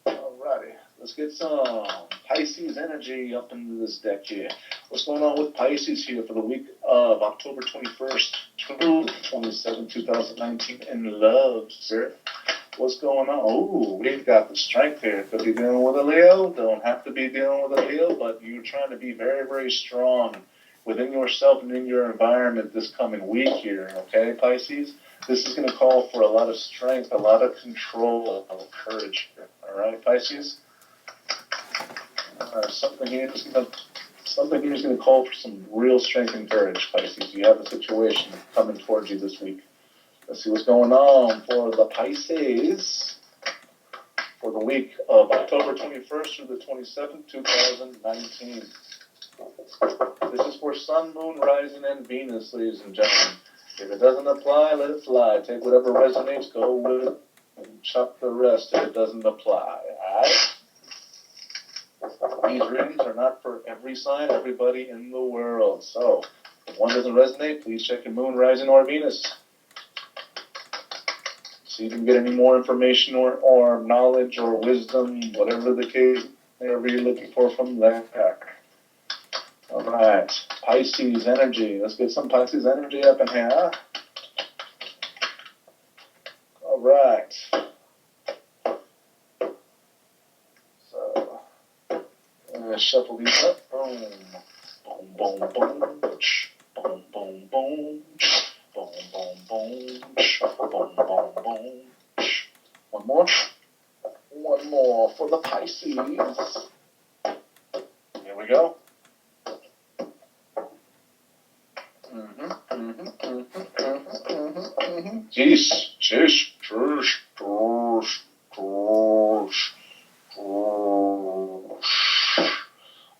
Alrighty. Let's get some Pisces energy up into this deck here. What's going on with Pisces here for the week of October 21st through 27th, 2019 in love, Spirit? What's going on? Oh, we've got the strength here. Could be dealing with a Leo. Don't have to be dealing with a Leo, but you're trying to be very, very strong within yourself and in your environment this coming week here, okay, Pisces? This is going to call for a lot of strength, a lot of control, a lot of courage here, all right, Pisces? Something here is going to call for some real strength and courage, Pisces. You have a situation coming towards you this week. Let's see what's going on for the Pisces for the week of October 21st through the 27th, 2019. This is for Sun, Moon, Rising, and Venus, ladies and gentlemen. If it doesn't apply, let it fly. Take whatever resonates, go with it, and chuck the rest if it doesn't apply. Alright? These readings are not for every sign, everybody in the world. So, if one doesn't resonate, please check your Moon, Rising, or Venus. See if you can get any more information or knowledge or wisdom, whatever the case, whatever you're looking for from that deck. All right, Pisces energy. Let's get some Pisces energy up in here. All right. So, I'm going to shuffle these up. Boom, boom, boom, boom, boom, boom, boom. Boom, boom, boom, boom, boom, boom. One more. One more for the Pisces. Here we go. Jeez, jeez, jeez, jeez, jeez, jeez.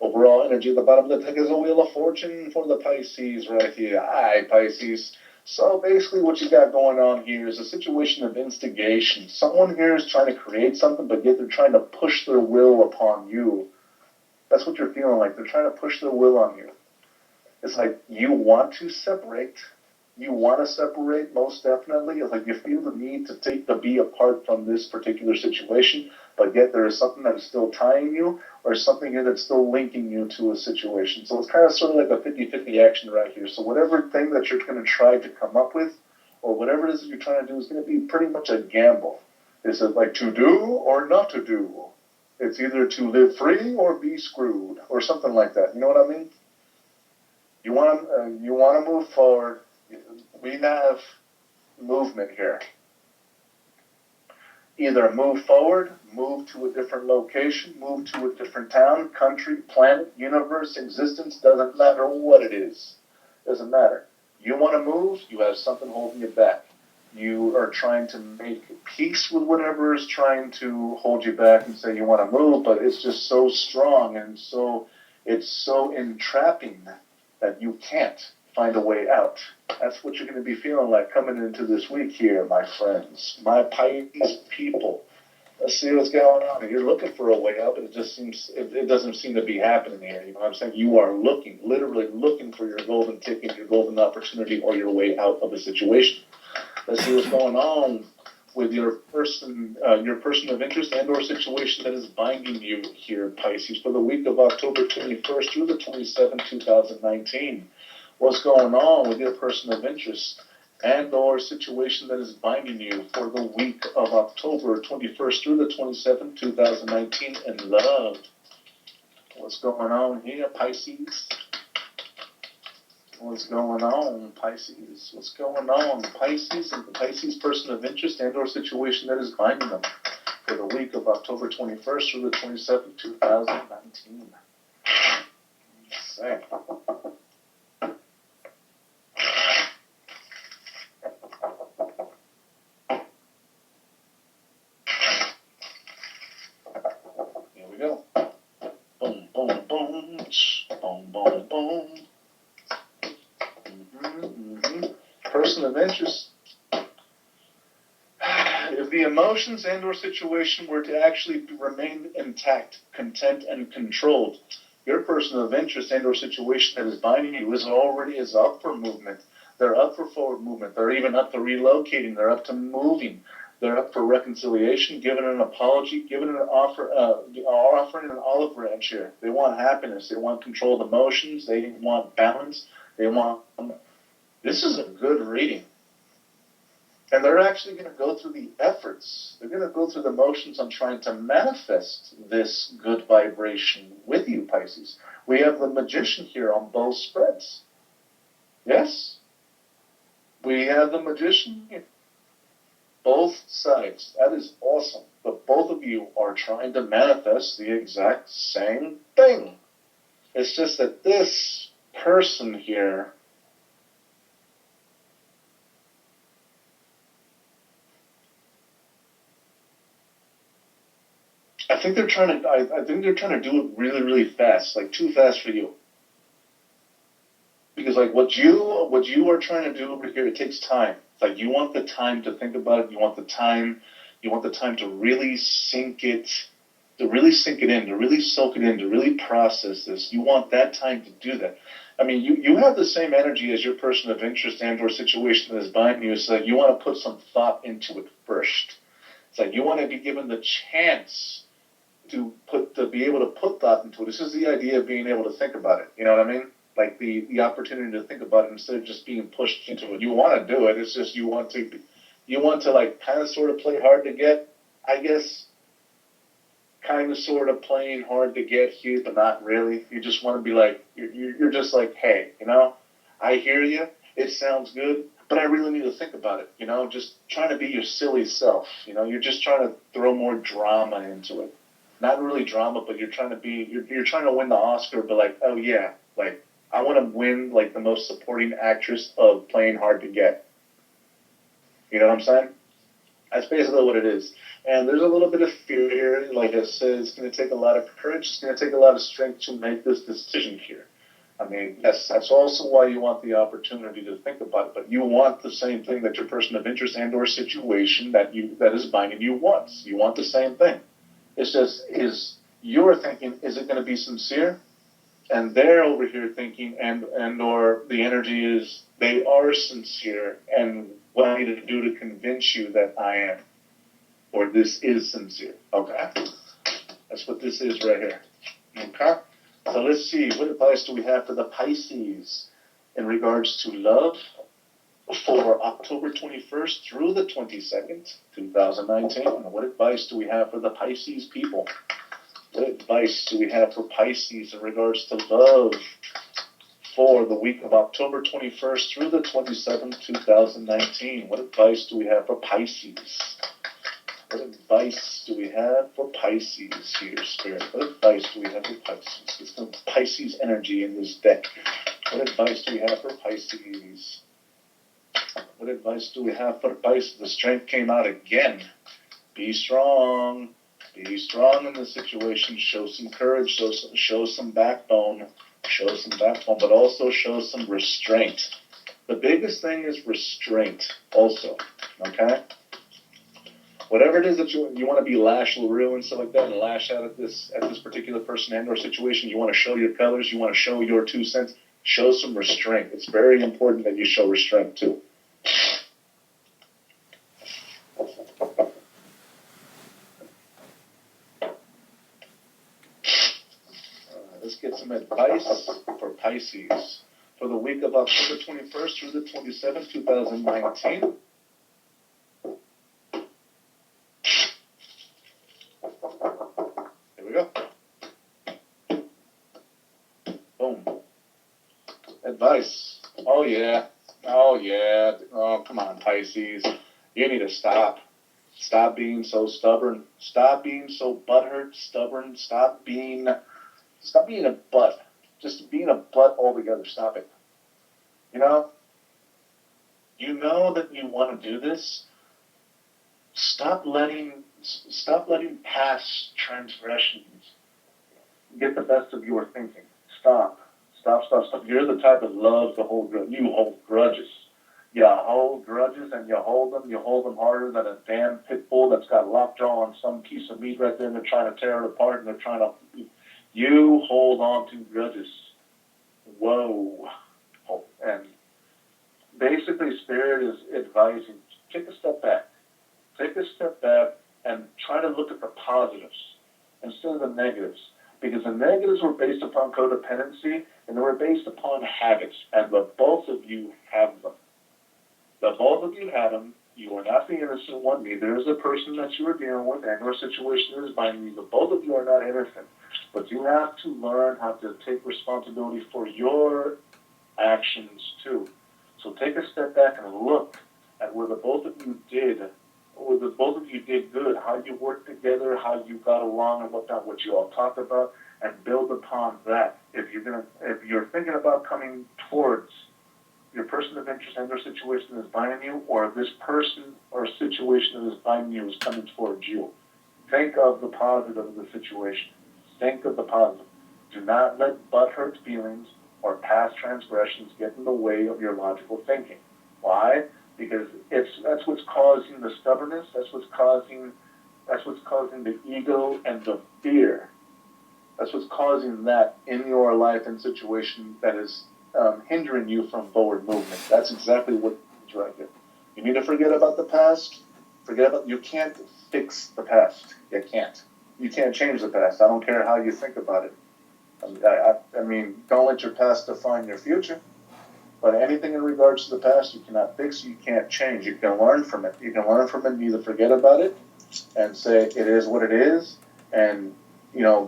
Overall energy at the bottom of the deck is a Wheel of Fortune for the Pisces right here. Aye, Pisces. So basically what you got going on here is a situation of instigation. Someone here is trying to create something, but yet they're trying to push their will upon you. That's what you're feeling like. They're trying to push their will on you. It's like you want to separate. You want to separate, most definitely. It's like you feel the need to be apart from this particular situation, but yet there is something that is still tying you, or something here that's still linking you to a situation. So it's kind of sort of like a 50-50 action right here. So whatever thing that you're going to try to come up with, or whatever it is that you're trying to do, is going to be pretty much a gamble. Is it like to do or not to do? It's either to live free or be screwed, or something like that. You know what I mean? You want to move forward. We have movement here. Either move forward, move to a different location, move to a different town, country, planet, universe, existence, doesn't matter what it is. Doesn't matter. You want to move, you have something holding you back. You are trying to make peace with whatever is trying to hold you back and say you want to move, but it's just so strong and it's so entrapping that you can't find a way out. That's what you're going to be feeling like coming into this week here, my friends, my Pisces people. Let's see what's going on. You're looking for a way out, but it doesn't seem to be happening here. You know what I'm saying? You are literally looking for your golden ticket, your golden opportunity, or your way out of a situation. Let's see what's going on with your person of interest and/or situation that is binding you here, Pisces, for the week of October 21st through the 27th, 2019. What's going on with your person of interest and/or situation that is binding you for the week of October 21st through the 27th, 2019 in love? What's going on here, Pisces? What's going on, Pisces? What's going on, Pisces, and the Pisces person of interest and/or situation that is binding them for the week of October 21st through the 27th, 2019? Let's see. Here we go. Boom, boom, boom. Boom, boom, boom. Person of interest. If the emotions and/or situation were to actually remain intact, content, and controlled, your person of interest and or situation that is binding you is up for movement. They're up for forward movement. They're even up to relocating. They're up to moving. They're up for reconciliation, giving an apology, giving an offer, offering an olive branch here. They want happiness. They want control of emotions. They want balance. They want. This is a good reading. And they're actually going to go through the efforts. They're going to go through the motions on trying to manifest this good vibration with you, Pisces. We have the Magician here on both spreads. Yes? We have the Magician here. Both sides. That is awesome. But both of you are trying to manifest the exact same thing. It's just that this person here, I think they're trying to do it really, really fast, like too fast for you. Because like what you are trying to do over here, it takes time. It's like you want the time to think about it. You want the time to really sink it, in, to really soak it in, to really process this. You want that time to do that. I mean, you have the same energy as your person of interest and or situation that is binding you. So that you want to put some thought into it first. It's like you want to be given the chance to be able to put thought into it. This is the idea of being able to think about it. You know what I mean? Like the opportunity to think about it instead of just being pushed into it. You want to do it. It's just you want to like kind of sort of play hard to get. I guess kind of sort of playing hard to get here, but not really. You just want to be like you're just like, hey, I hear you. It sounds good, but I really need to think about it. Just trying to be your silly self. You're just trying to throw more drama into it. Not really drama, but you're trying to win the Oscar, but like, oh yeah, like I want to win like the most supporting actress of Playing Hard to Get. You know what I'm saying? That's basically what it is. And there's a little bit of fear here. Like I said, it's going to take a lot of courage. It's going to take a lot of strength to make this decision here. I mean, yes, that's also why you want the opportunity to think about it. But you want the same thing that your person of interest and or situation that is binding you wants. You want the same thing. It's just, you're thinking, is it going to be sincere? And they're over here thinking, and or the energy is, they are sincere, and what I need to do to convince you that I am, or this is sincere. Okay? That's what this is right here. Okay? So let's see, what advice do we have for the Pisces in regards to love for October 21st through the 22nd, 2019? What advice do we have for the Pisces people? What advice do we have for Pisces in regards to love for the week of October 21st through the 27th, 2019? What advice do we have for Pisces? What advice do we have for Pisces here, Spirit? What advice do we have for Pisces? It's the Pisces energy in this deck. What advice do we have for Pisces? What advice do we have for Pisces? The strength came out again. Be strong. Be strong in the situation. Show some courage. Show some backbone. But also show some restraint. The biggest thing is restraint also. Okay? Whatever it is that you want to be real and stuff like that, and lash out at this particular person and or situation, you want to show your colors, you want to show your 2 cents, show some restraint. It's very important that you show restraint too. Let's get some advice for Pisces for the week of October 21st through the 27th, 2019. Here we go. Boom. Advice. Oh, yeah. Oh, come on, Pisces. You need to stop. Stop being so stubborn. Stop being so butthurt, stubborn. Stop being a butt. Just being a butt altogether. Stop it. You know that you want to do this. Stop letting past transgressions get the best of your thinking. Stop. You're the type of love to hold grudges. You hold grudges. You hold grudges, and you hold them harder than a damn pit bull that's got lockjaw on some piece of meat right there, and they're trying to tear it apart, and they're trying to You hold on to grudges. Whoa. And basically, Spirit is advising, take a step back. Take a step back and try to look at the positives instead of the negatives. Because the negatives were based upon codependency and they were based upon habits. And the both of you have them. The both of you had them. You are not the innocent one. Neither is the person that you are dealing with and your situation is binding you. The both of you are not innocent. But you have to learn how to take responsibility for your actions too. So take a step back and look at where the both of you did, where the both of you did good, how you worked together, how you got along, and what you all talked about, and build upon that. If you're thinking about coming towards your person of interest and their situation is binding you, or this person or situation that is binding you is coming towards you, think of the positive of the situation. Think of the positive. Do not let butthurt feelings or past transgressions get in the way of your logical thinking. Why? Because that's what's causing the stubbornness. That's what's causing the ego and the fear. That's what's causing that in your life and situation that is hindering you from forward movement. That's exactly what it's right there. You need to forget about the past. You can't fix the past. You can't. You can't change the past. I don't care how you think about it. I mean, don't let your past define your future. But anything in regards to the past, you cannot fix, you can't change. You can learn from it. You can learn from it and either forget about it and say it is what it is and,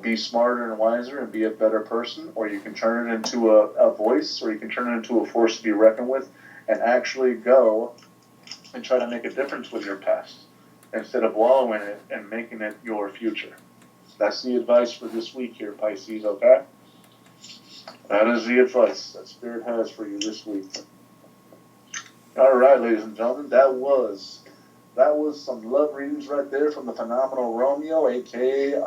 be smarter and wiser and be a better person, or you can turn it into a voice, or you can turn it into a force to be reckoned with and actually go and try to make a difference with your past instead of wallowing in it and making it your future. That's the advice for this week here, Pisces, okay? That is the advice that Spirit has for you this week. All right, ladies and gentlemen, that was some love readings right there from the phenomenal Romeo, aka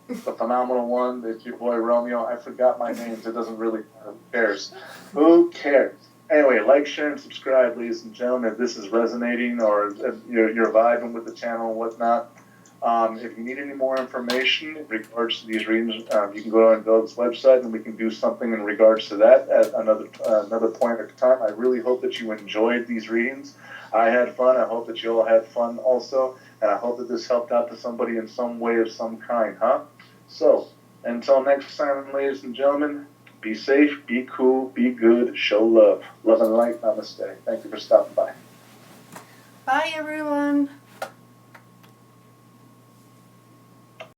the phenomenal one. It's your boy Romeo. I forgot my names. It doesn't really matter. Who cares? Who cares? Anyway, like, share, and subscribe, ladies and gentlemen, if this is resonating or if you're vibing with the channel and whatnot. If you need any more information in regards to these readings, you can go on Doug's website and we can do something in regards to that at another point at a time. I really hope that you enjoyed these readings. I had fun. I hope that you all had fun also. And I hope that this helped out to somebody in some way of some kind, huh? So, until next time, ladies and gentlemen, be safe, be cool, be good, show love. Love and light. Namaste. Thank you for stopping by. Bye, everyone.